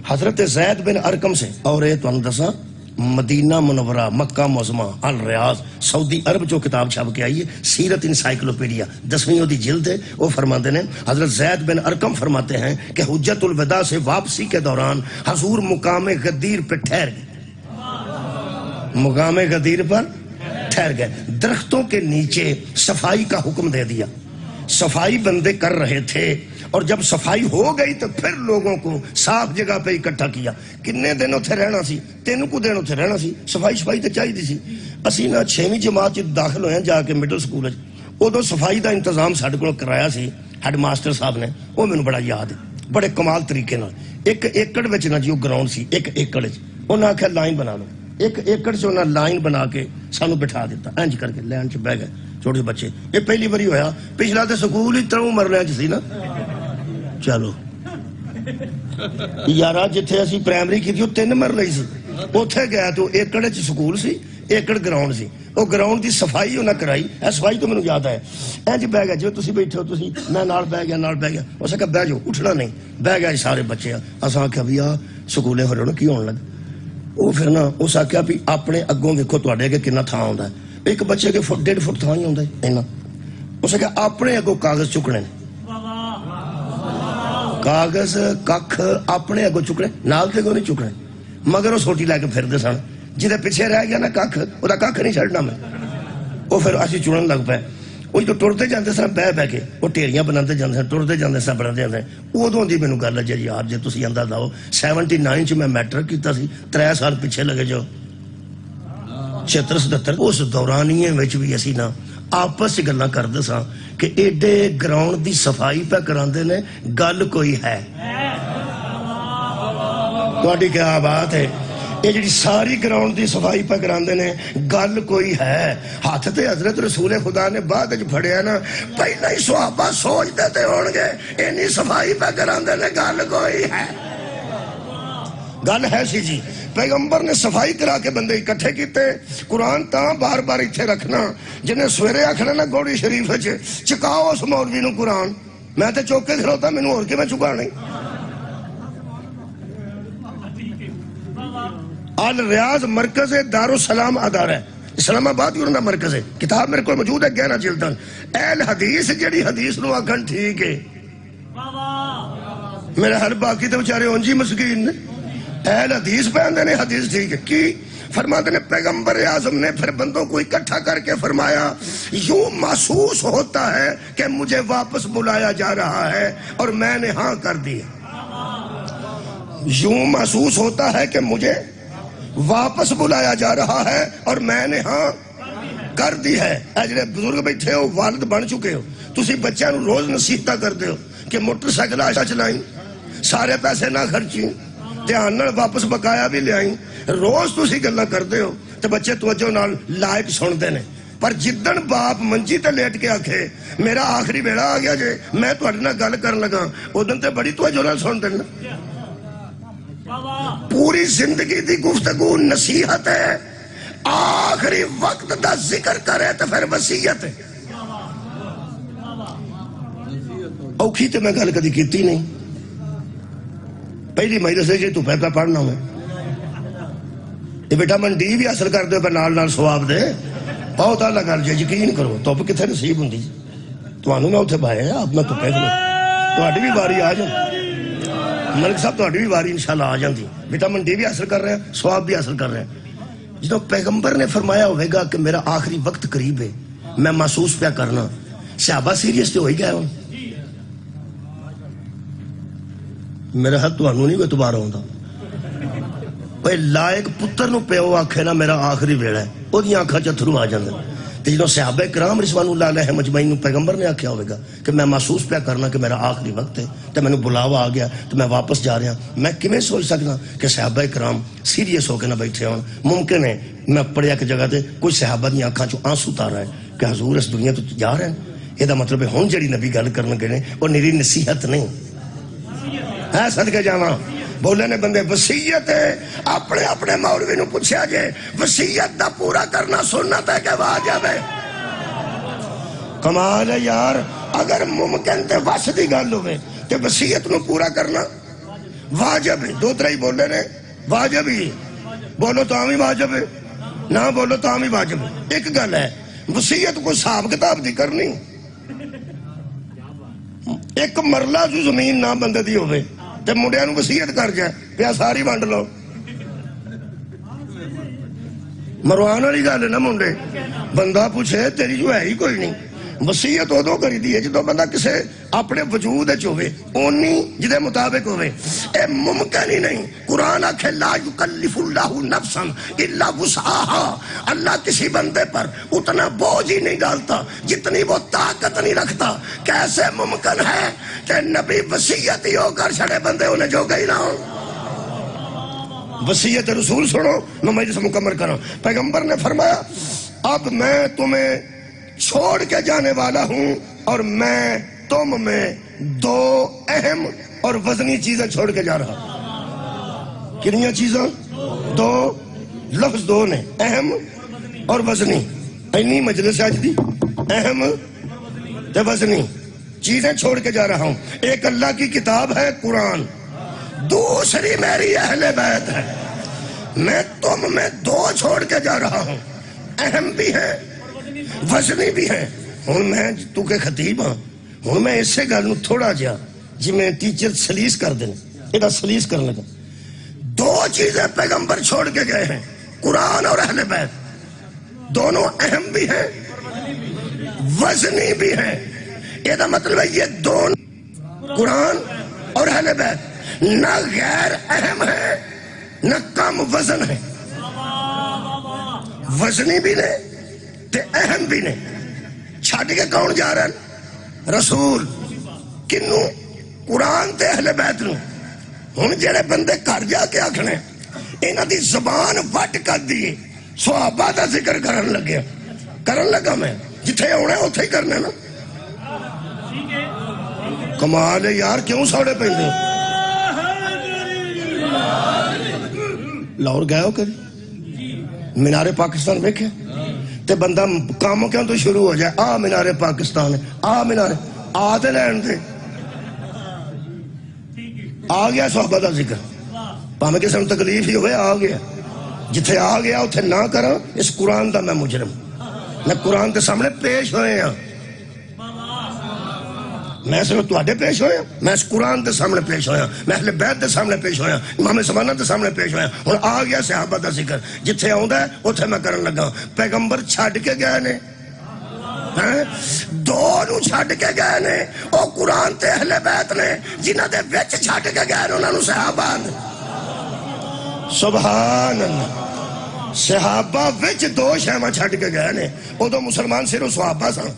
حضرت زید بن ارقم سے اور یہ تو دساں مدینہ منورہ مکہ معظمہ الریاض سعودی عرب جو کتاب چھپ کے آئی ہے سیرت انسائیکلوپیڈیا 10ویں دی جلد ہے. وہ فرماتے ہیں حضرت زید بن ارقم فرماتے ہیں کہ حجت الوداع سے واپسی کے دوران حضور مقام غدیر پہ ٹھہر گئے. مقام غدیر پر ٹھہر گئے. درختوں کے نیچے صفائی کا حکم دے دیا. صفائی بندے کر رہے تھے اور جب صفائی ہو گئی تو پھر لوگوں کو صاف جگہ پہ اکٹھا کیا. کنے دن اتنے رہنا سی 3 کو دن اتنے رہنا سی. صفائی تے چاہیے سی. اسی نہ 6ویں جماعت داخل ہوئے جا کے مڈل سکول ادو صفائی دا انتظام ساڈے کول کرایا سی ہیڈ ماسٹر صاحب نے. وہ مینوں بڑا یاد ہے بڑے کمال طریقے نال. 1 ایکڑ وچ نا جی وہ گراؤنڈ سی 1 ایکڑ انہاں آخیا لائن بنا لو. 1 ایکڑ سے انہاں لائن بنا کے سانو بٹھا دیتا. انج کر کے لائن چ بہ گئے چھوٹے بچے. یہ پہلی باری ہویا. پچھلا تو سکول ہی 3 مرلے چ سی نا. چلو یارا جتھے اسی پرائمری کی 3 مرلے سی اوتھے گیا تو 1 ایکڑ چ سکول سی 1 ایکڑ گراؤنڈ سی. وہ گراؤنڈ دی صفائی انہاں کرائی. صفائی تو مینوں یاد ہے. انج بہ گیا جو تسی بیٹھے ہو تسی میں نال بہ گیا. اس کہ بہ جاؤ اٹھنا نہیں. بہ گیا سارے بچے. اساں آخیا بھی آ سکولے ہو رہے کی ہون لگ. وہ پھر نا اس آخیا بھی اپنے اگوں ویکھو تواڈے اگے کنا تھاں ہوندا ہے. ایک بچے کے 1.5 فٹ تھاں ہی ہوندا ہے اینا. اس کہ اپنے اگوں کاغذ چکنے کاغذ کھ اپنے اگوں چکنے نال تے کو نہیں چکنے. مگر وہ سوٹی لے کے پھردے سن. جہاں پیچھے رہ گیا نا کھ وہ کھ نہیں چڑھنا میں. وہ پھر اسی چنن لگ پے. وہ جو ٹرتے جاتے سن بہ بہ کے وہ ٹیریاں بناتے جاتے سن ٹرتے جاتے سن بناتے جاتے. ادوں کی مینوں گل ہے جی یار جی تسی اندازہ لاؤ 79 چ میں میٹرک کیتا سی 3 سال پیچھے لگے جو 76-77 اس دورانیے وچ بھی اسی نا آپس گلاں کردے ساں کہ ایڈے گراؤنڈ دی صفائی پہ کراندے نے گل کوئی ہے. تہاڈی کیا بات ہے. یہ جی ساری گراؤنڈ دی صفائی پہ کراندے نے گل کوئی ہے ہاتھ تے حضرت رسول خدا نے بعد وچ پھڑیا نا پہلا ہی صحابہ سوچتے تے ہون گے اینی صفائی پہ کراندے نے گل کوئی ہے گل ہے سی جی پیغمبر نے صفائی کرا کے بندے اکٹھے کیتے قرآن تاں بار بار اتھے رکھنا جنہیں سویرے آکھنا نا گوڑی شریف چکاؤ اس مولوی نو قرآن میں تے چوکے کھلوتا مینوں اور کے میں چکا نہیں الریاض مرکز دارالسلام ادارہ ہے اسلام آباد کی انہوں مرکز ہے کتاب میرے کو موجود ہے 11 جلدن اہل حدیث جڑی حدیث نو آکھن ٹھیک ہے میرے ہر باقی تو بچارے اونجی مسکین نے اہل حدیث پہ آندے نے حدیث ٹھیک ہے کی فرماتے نے پیغمبر اعظم نے پھر بندوں کو اکٹھا کر کے فرمایا یوں محسوس ہوتا ہے کہ مجھے واپس بلایا جا رہا ہے اور میں نے ہاں کر دیا یوں محسوس ہوتا ہے کہ مجھے واپس بلایا جا رہا ہے اور میں نے ہاں کر دی ہے اجرے بزرگ بیٹھے ہو والد بن چکے ہو تسی بچیاں نو روز نصیحتاں کردے ہو کہ موٹر سائیکل آشا چلائیں سارے پیسے نہ خرچیں دھیان نال واپس بقایا بھی لے آئیں روز تسی گلاں کردے ہو تے بچے توجہ نال لائق سن دے نے پر جدن باپ منجی تے لیٹ کے آکھے میرا آخری بیڑا آ گیا جے میں تہاڈے نال گل کرن لگا اودن تے بڑی توجہ نال سن دے پوری زندگی دی گفتگو نصیحت ہے آخری وقت دا ذکر کرے تو پھر وصیت ہے اوکھی تے میں گل کدی کیتی نہیں پہلی مجلس ہے جی تو پہ پڑھنا ہوں یہ وٹامن ڈی بھی حاصل کر دے پہ نال نال ثواب دے بہت اعلیٰ گل جی یقین کرو تپ کتنے نصیب ہوں تمہوں میں اتنے بایا اب میں تپے تہاڈی بھی واری آ جائے ملک صاحب تہاڈی بھی واری انشاءاللہ آ جاندی وٹامن ڈی بھی حاصل کر رہے ہیں ثواب بھی حاصل کر رہے ہیں جدو پیغمبر نے فرمایا ہوئے گا کہ میرا آخری وقت قریب ہے میں محسوس پیا کرنا صحابہ سیریس تے ہوئی گئے ہوں میرے حد تہانوں نہیں کوئی دوبارہ ہوندا کوئی لائق پتر نو پیو آکھے نا میرا آخری ویڑا ہے وہ دی آنکھاں چتھرو آ جاندے تے جدوں صحابہ کرام رضوان اللہ علیہ مجمعین نو پیغمبر نے آکھیا ہوئے گا کہ میں محسوس پیا کرنا کہ میرا آخری وقت ہے تے مینوں بلاوا آ گیا تے میں واپس جا رہا میں کیویں سوچ سکنا کہ صحابہ کرام سیریس ہو کے نہ بیٹھے ہون ممکن ہے میں پڑھیا کہ جگہ تے کوئی صحابہ دی آنکھاں چوں آنسو اتار رہا ہے کہ حضور اس دنیا تو جا رہے ہیں یہ دا مطلب ہے ہن جڑی نبی گل کرن گئے نے او نیری نصیحت نہیں ہے صدقے جاواں بولے نے بندے وصیت ہے اپنے اپنے مولوی نو پوچھیا جے وصیت دا پورا کرنا سنت ہے کہ واجب ہے کمال ہے یار اگر ممکن تے وس دی گل ہوئے تے وصیت نو پورا کرنا واجب ہے دو ترائی بولے نے واجب ہی بولو تو ہمیں واجب ہے نہ بولو تو ہمیں واجب ہے ایک گل ہے وصیت کو حساب کتاب دی کرنی ایک مرلہ جو زمین نہ بندے دی ہوئے تے منڈیاں نو وصیت کر جائے پیا ساری ونڈ لو مروان والی گل ہے نا منڈے بندہ پوچھے تیری جو ہے ہی کوئی نہیں وصیت ادو کری دی ہے جدو بندہ کسے اپنے وجود ہوئے اونی جدے مطابق ہوئے اے ممکن ہی نہیں قرآن آکھے لا یکلف اللہ نفسا الا وسعها اللہ کسی بندے پر اتنا بوجھ ہی نہیں ڈالتا جتنی وہ طاقت نہیں رکھتا کیسے ممکن ہے کہ نبی وصیت ہی ہو کر چھڑے بندے انہیں جو گئی نہ ہو وصیت رسول سنو میں مجلس مکمل کروں پیغمبر نے فرمایا اب میں تمہیں چھوڑ کے جانے والا ہوں اور میں تم میں دو اہم اور وزنی چیزیں چھوڑ کے جا رہا کنیاں چیزیں دو لفظ دو نے اہم اور وزنی اینی مجلس آج دی اہم تے وزنی چیزیں چھوڑ کے جا رہا ہوں ایک اللہ کی کتاب ہے قرآن دوسری میری اہل بیت ہے میں تم میں دو چھوڑ کے جا رہا ہوں اہم بھی ہے وزنی بھی ہے ہوں میں تو کہ خطیب ہاں ہوں میں اس سے گل تھوڑا جا جی میں ٹیچر سلیس کر دیں یہ سلیس کرنے لگا دو چیزیں پیغمبر چھوڑ کے گئے ہیں قرآن اور اہل بیت دونوں اہم بھی ہیں وزنی بھی ہیں یہ مطلب ہے یہ دونوں قرآن اور اہل بیت نہ غیر اہم ہے نہ کم وزن ہے وزنی بھی نہیں تے اہم بھی نہیں چھاڑ کے کون جا رہا ہے رسول کنو قرآن تے اہل بیت نو ہن جڑے بندے گھر جا کے آکھنے انہاں دی زبان وٹ کر دی صحابہ دا ذکر کرن لگا میں جتھے ہونا ہے اتھے ہی کرنا نا کمال ہے یار کیوں ساڑے پہندے لاہور گئے ہو کبھی مینار پاکستان دیکھے تے بندہ کاموں کیوں تو شروع ہو جائے مینار پاکستان ہے مینار دے لین دے آ گیا صحابہ دا ذکر پاہمیں کسی نے تکلیف ہی ہوئے آ گیا جتھے آ گیا اتھے نہ کرا اس قرآن دا میں مجرم میں قرآن کے سامنے پیش ہوئے ہیں میں صرف تواڈے پیش ہویا میں اس قرآن دے سامنے پیش ہویا میں اہل بیت دے سامنے پیش ہویا امام زمانہ دے سامنے پیش ہویا ہن آ گیا صحابہ دا ذکر جتھے آوندا ہے اوتھے میں کرن لگا پیغمبر چھڈ کے گئے نے دو نو چھڈ کے گئے نے او قرآن تے اہل بیت نے جنہاں دے وچ چھڈ کے گئے نے انہاں نو صحابہ سبحان اللہ صحابہ وچ دو شیواں چھڈ کے گئے نے ادو مسلمان صرف صحابہ سن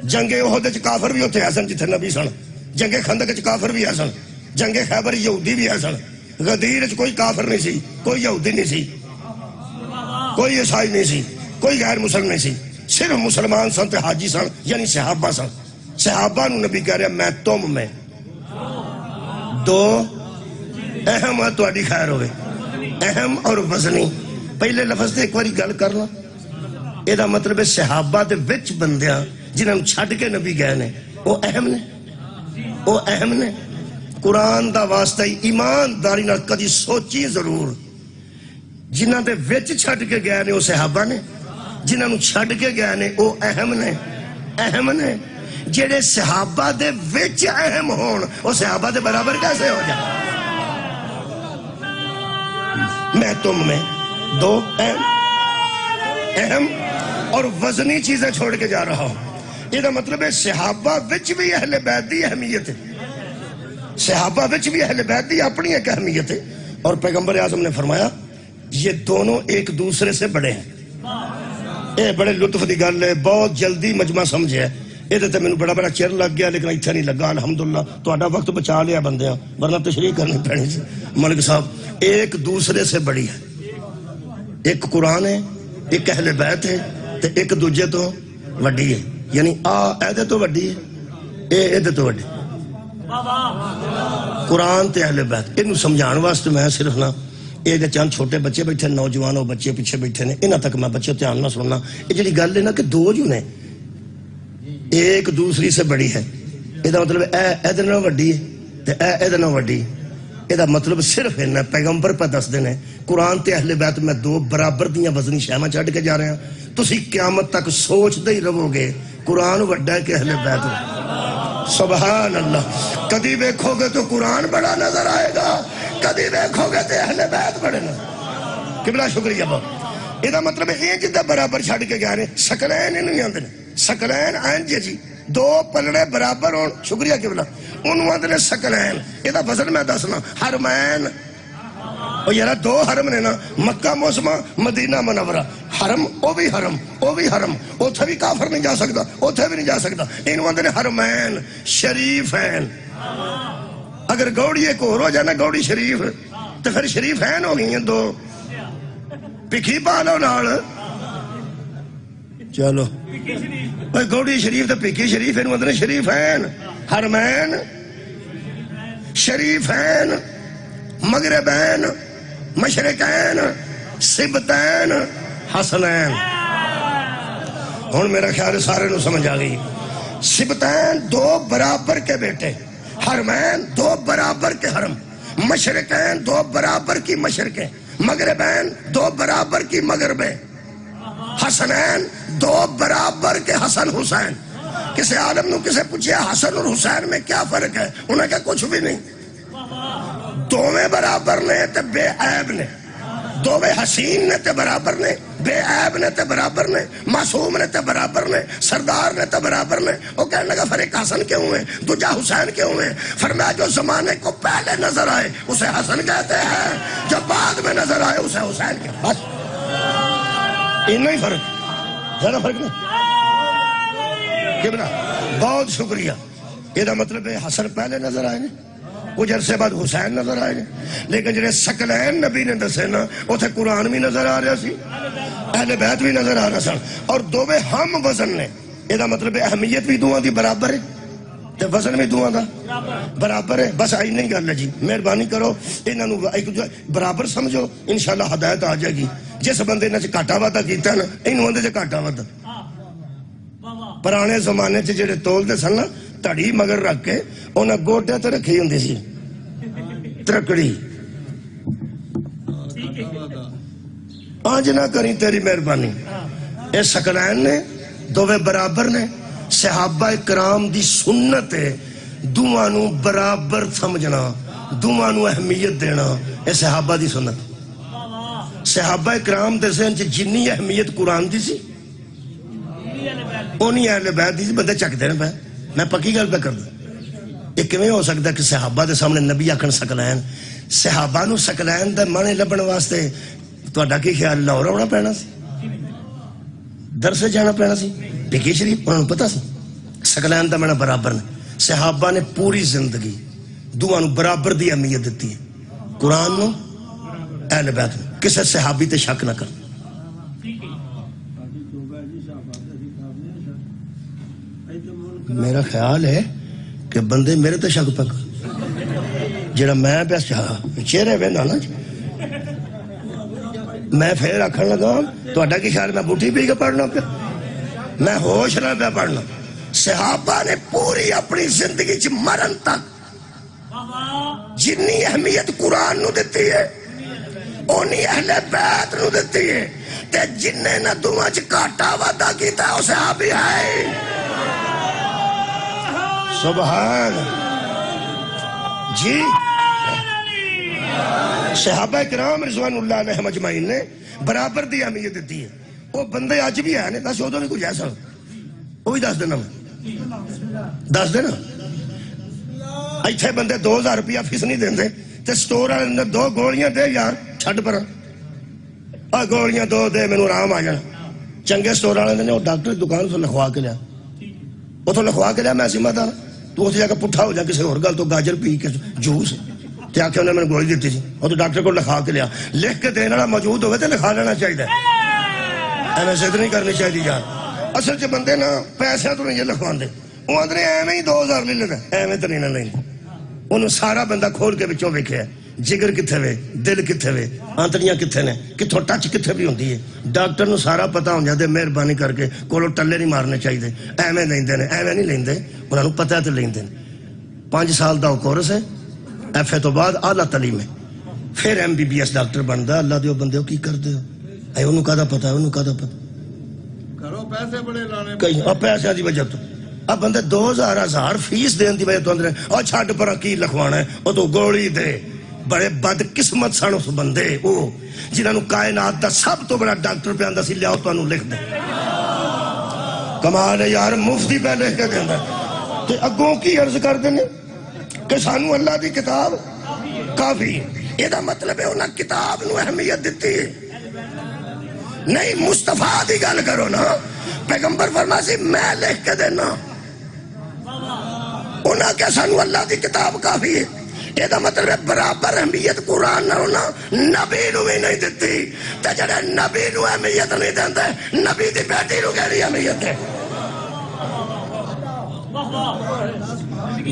جنگ احد وچ کافر بھی اتنے ہے سن جتھے نبی سن جنگ خندق وچ کافر بھی ہے سن جنگ خیبر یہودی بھی ہے سن غدیر وچ کوئی کافر نہیں سی کوئی یہودی نہیں سی کوئی عیسائی نہیں سی کوئی غیر مسلم نہیں سی صرف مسلمان سن تے حاجی سن یعنی صحابہ سن صحابہ نو نبی کہہ رہا میں تم میں دو اہم ہے تواڈی خیر ہوئے اہم اور وزنی پہلے لفظ تے ایک باری گل کرنا یہ دا مطلب ہے صحابہ دے وچ بندیاں جنہاں نوں چھڈ کے نبی گئے نے وہ اہم نے قرآن دا واسطہ ایمانداری نال کدی سوچی ضرور جنہاں دے وچ چھڈ کے گئے نے وہ صحابہ نے جنہاں نوں چھڈ کے گئے نے وہ اہم نے جڑے صحابہ دے وچ اہم ہون وہ صحابہ دے برابر کیسے ہو جائے میں تم میں دو اہم اور وزنی چیزیں چھوڑ کے جا رہا ہوں یہ مطلب ہے صحابہ وچ بھی اہل بیت دی اہمیت ہے صحابہ وچ بھی اہل بیت دی اپنی ایک اہمیت ہے اور پیغمبر اعظم نے فرمایا یہ دونوں ایک دوسرے سے بڑے ہیں یہ بڑے لطف دی گل ہے بہت جلدی مجمع سمجھے یہ تے میں بڑا بڑا چر لگ گیا لیکن اتنا نہیں لگا الحمدللہ تہاڈا وقت بچا لیا بندیاں ورنہ تشریح کرنی پڑنی سی ملک صاحب ایک دوسرے سے بڑی ہے ایک قرآن ہے ایک اہل بیت ہے تے ایک دوجے تو وڈی ہے یعنی ایدے تو وڈی ہے ایدے تو وڈی قرآن تے اہل بیت انہوں سمجھان واسطے میں صرف نہ یہ چند چھوٹے بچے بیٹھے نوجوان وہ بچے پیچھے بیٹھے نے انہاں تک میں بچے دھیان نہ سننا یہ جڑی گل ہے نا کہ دو جو نے ایک دوسری سے بڑی ہے یہ مطلب ایدے نہ وڈی ہے تے ایدے نہ وڈی یہ مطلب صرف ہے نا پیغمبر پہ دس دینے قرآن تے اہل بیت میں دو برابر دیاں وزنی شیواں چڑھ کے جا رہے ہیں تسی قیامت تک سوچ دے ہی رہو گے قرآن وڈا ہے کہ اہل بیت سبحان اللہ کدی دیکھو گے تو قرآن بڑا نظر آئے گا کدی دیکھو گے تو اہل بیت بڑے نظر قبلہ شکریہ بہت یہ مطلب ہے یہ جدہ برابر چھڑ کے گیا رہے سکلین انہوں آندے سکلین آئین جی دو پلڑے برابر ہون شکریہ قبلہ انہوں آندے سکلین یہ وزن میں دسنا حرمین اور یارا دو حرم نے نا مکہ موسمہ مدینہ منورہ حرم او بھی حرم اوتھے بھی کافر نہیں جا سکتا اوتھے بھی نہیں جا سکتا انہوں آندے حرمین شریفین اگر گوڑی ایک اور ہو جانا گوڑی شریف تو پھر شریفین ہو گئی ہیں دو پکھی پالو نال چلو گوڑی شریف تو پکھی شریف انہوں آندے شریفین حرمین شریفین مغربین مشرقین سبتین حسنین ہون میرا خیال سارے نو سمجھ آگئی سبتین دو برابر کے بیٹے حرمین دو برابر کے حرم مشرقین دو برابر کی مشرقیں مغربین دو برابر کی مغربیں حسنین دو برابر کے حسن حسین کسی عالم نو کسے پوچھے حسن اور حسین میں کیا فرق ہے انہیں کہا کچھ بھی نہیں دوویں برابر نے تے بے عیب نے دوویں حسین نے تے برابر نے بے عیب نے تے برابر نے معصوم نے تے برابر نے سردار نے تے برابر نے وہ کہنے لگا فرق حسن کیوں ہیں دوجہ حسین کیوں ہیں فرمایا جو زمانے کو پہلے نظر آئے اسے حسن کہتے ہیں جو بعد میں نظر آئے اسے حسین کہتے ہیں بس انہی فرق زیادہ فرق نہیں بہت شکریہ یہ مطلب ہے حسن پہلے نظر آئے کچھ عرصے بعد حسین نظر آئے گا، لیکن جڑے ثقلین نبی نے دسے نا اتنے قرآن بھی نظر آ رہا سی، اہل بیت بھی نظر آ رہا سن، اور دوویں ہم وزن نے. یہ مطلب اہمیت بھی دونوں دی برابر ہے تے وزن بھی دونوں دا برابر ہے. بس آئی نہیں گل ہے جی، مہربانی کرو انہوں برابر سمجھو، انشاءاللہ ہدایت آ جائے گی. جس بندے نے گھاٹا واٹا کیتا نا انہوں اندر گھاٹا واٹا. پرانے زمانے چ جڑے تولتے سن نا تڑی مگر رکھ کے انہیں گوڈے تے رکھی ہوندی سی ترکڑی. آج نہ کری تیری مہربانی. یہ ثقلین نے دوویں برابر نے. صحابہ کرام دی سنت ہے دونوں نو برابر سمجھنا، دونوں نو اہمیت دینا. یہ صحابہ دی سنت. صحابہ کرام دے ذہن چ جنی اہمیت قرآن دی سی اونی اہل بیت دی. بندے چکتے ہیں پہ میں پکی گل پہ کر دوں. یہ کیویں ہو سکتا ہے کہ صحابہ دے سامنے نبی آکھن ثقلین؟ صحابہ نو ثقلین دے معنی لبن واسطے تہاڈا کی خیال لاہور آنا پینا سی، درس جانا پینا سی، پکی شریف؟ انہوں نے پتا سی ثقلین دا معنی برابر نے. صحابہ نے پوری زندگی دونوں برابر دی اہمیت دیتی ہے، قرآن نو اہل بیت نو. کسے صحابی تے شک نہ کر. میرا خیال ہے کہ بندے میرے تے شک پہ جڑا میں پہ چہرے پہ نا میں پھر آخر لگا تہاڈا کی خیال میں بوٹی پی کے پڑھنا پیا؟ میں ہوش نہ پہ پڑھنا. صحابہ نے پوری اپنی زندگی چ مرن تک جنی اہمیت قرآن نو دیتی ہے اونی اہل بیت نو دیتی ہے، تے جنہیں نہ دونوں چ گھاٹا واٹا کیتا ہے وہ صحابی ہے. سبحان جی. صحابہ کرام رضوان اللہ علیہ مجمعین نے برابر دی اہمیت دیتی ہے. وہ بندے اج بھی ہیں، دس ادو بھی کچھ ایسا وہ بھی دس دینا، دس دینا. ایتھے بندے 2000 روپیہ فیس نہیں دیندے تے سٹور والے نے 2 گولیاں دے یار چھڈ پر گولیاں 2 دے مینوں آرام آ جانا. چنگے سٹور والے نے وہ ڈاکٹر دکان تو لکھوا کے لیا، اتوں لکھوا کے لیا میں سیما تھا تو اتنے جا کے پٹھا ہو جا کسی اور گل تو گاجر پی کے جوس تے آ کے انہیں میں نے گولی دیتی سی وہ تو ڈاکٹر کو لکھا کے لیا. لکھ کے دینے والا موجود ہوئے تو لکھا لینا چاہیے، ایویں ضد نہیں کرنی چاہیے یار. اصل چ بندے نا پیسے تو نہیں یہ لکھوا دے، وہ آدھے ایویں ہی 2000 لے لینا، ایویں تو نہیں نہ لیں. انہوں سارا بندہ کھول کے بچوں ویکھیا جگر کتنے وے، دل کتنے وے، آنتڑیاں کتنے نے، کتوں ٹچ کتنے بھی ہوندی ہے. ڈاکٹر نو سارا پتا ہو جاتے. مہربانی کر کے کولو ٹلے نہیں مارنے چاہیے، ایویں لیندے نے، ایویں نہیں لیندے، انہوں نے پتا ہے تو لیندے. 5 سال دا کورس ہے ایف اے تو بعد اعلیٰ تعلیم ہے، پھر MBBS ڈاکٹر بنتا. اللہ دیو بندے ہو کی کرتے ہو؟ اے انہوں کا پتا ہے، انہوں کا پتا کرو پیسے بڑے لانے کہیں اور پیسے دی وجہ تو اب بندے 2000 فیس دین دی وجہ تو اندر اور چھڈ پر کی لکھوانا ہے وہ تو گولی دے. بڑے بد قسمت سن اس بندے وہ جنہوں نے کائنات دا سب تو بڑا ڈاکٹر پہ آندا سی لیاؤ تانوں لکھ دے. کمال ہے یار، مفتی پہ لکھ کے دیندا تے اگوں کی عرض کر دینے کہ سانو اللہ دی کتاب کافی. یہ مطلب ہے انہاں کتاب نو اہمیت دیتی ہے. نہیں مصطفیٰ دی گل کرو نا، پیغمبر فرمایا سی میں لکھ کے دینا. انہاں کہ سانو اللہ دی کتاب کافی ہے. یہ مطلب ہے برابر اہمیت قرآن نہ ہونا نبی نو بھی نہیں دیتی. تے جڑے نبی نو اہمیت نہیں دیندا نبی دی بیٹی نو کیڑی اہمیت ہے؟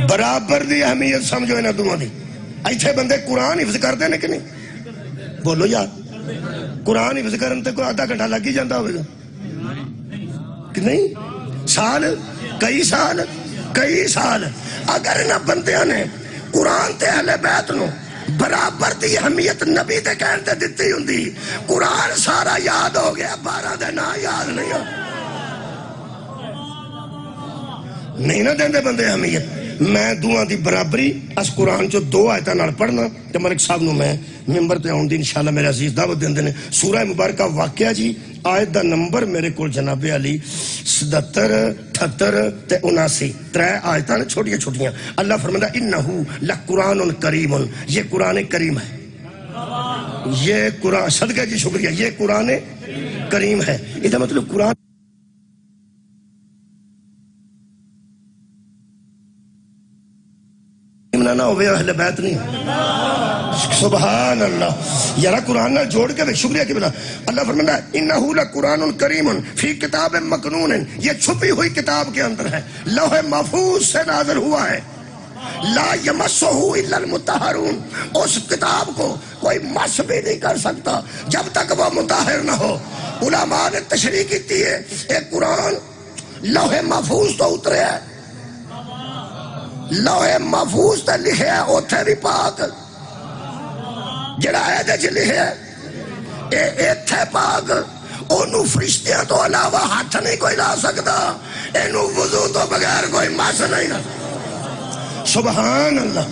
برابر دی اہمیت سمجھو انہاں دونوں دی. ایتھے بندے قرآن حفظ کرتے ہیں کہ نہیں؟ بولو یار، قرآن حفظ کرن تے کوئی آدھا گھنٹہ لگ ہی جاتا ہوگا کہ نہیں؟ سال، کئی سال، کئی سال. اگر انہاں بندیاں نے قرآن تے اہل بیت نو برابر دی اہمیت نبی تے کہن تے دتی ہوندی، قرآن سارا یاد ہو گیا، 12 دے نا یاد نہیں ہو. نہیں نہ دیندے بندے اہمیت. میں دعا دی برابری اس قرآن چو 2 آیتاں نال پڑھنا تے ملک صاحب نو میں ممبر تے آن دی انشاءاللہ میرے عزیز دعوت دیندے نے. سورہ مبارکہ واقعہ جی، آیت دا نمبر میرے کول جناب علی 77 78 تے 79 3 آیتاں نے چھوٹیاں چھوٹیاں. اللہ فرماتا انہو لقرآن کریم، یہ قرآن کریم ہے. یہ قرآن صدقہ جی شکریہ، یہ قرآن کریم ہے. یہ مطلب قرآن زمانہ نہ ہوئے اہل بیت نہیں. سبحان اللہ. یارا قرآن نال جوڑ کے شکریہ کی بنا. اللہ فرماتا ہے انہو لقرآن کریم فی کتاب مکنون، یہ چھپی ہوئی کتاب کے اندر ہے، لوح محفوظ سے نازل ہوا ہے. لا یمسہ الا المطہرون، اس کتاب کو کوئی مس بھی نہیں کر سکتا جب تک وہ مطہر نہ ہو. علماء نے تشریح کی ہے ایک قرآن لوح محفوظ تو اترے ہے، لوح محفوظ تے لکھے ہے اوتھے بھی پاک، جڑا ہے دے چ لکھے ہے اے ایتھے پاک، انہوں فرشتیاں تو علاوہ ہاتھ نہیں کوئی لا سکتا، انہوں وضو تو بغیر کوئی مس نہیں لا. سبحان اللہ.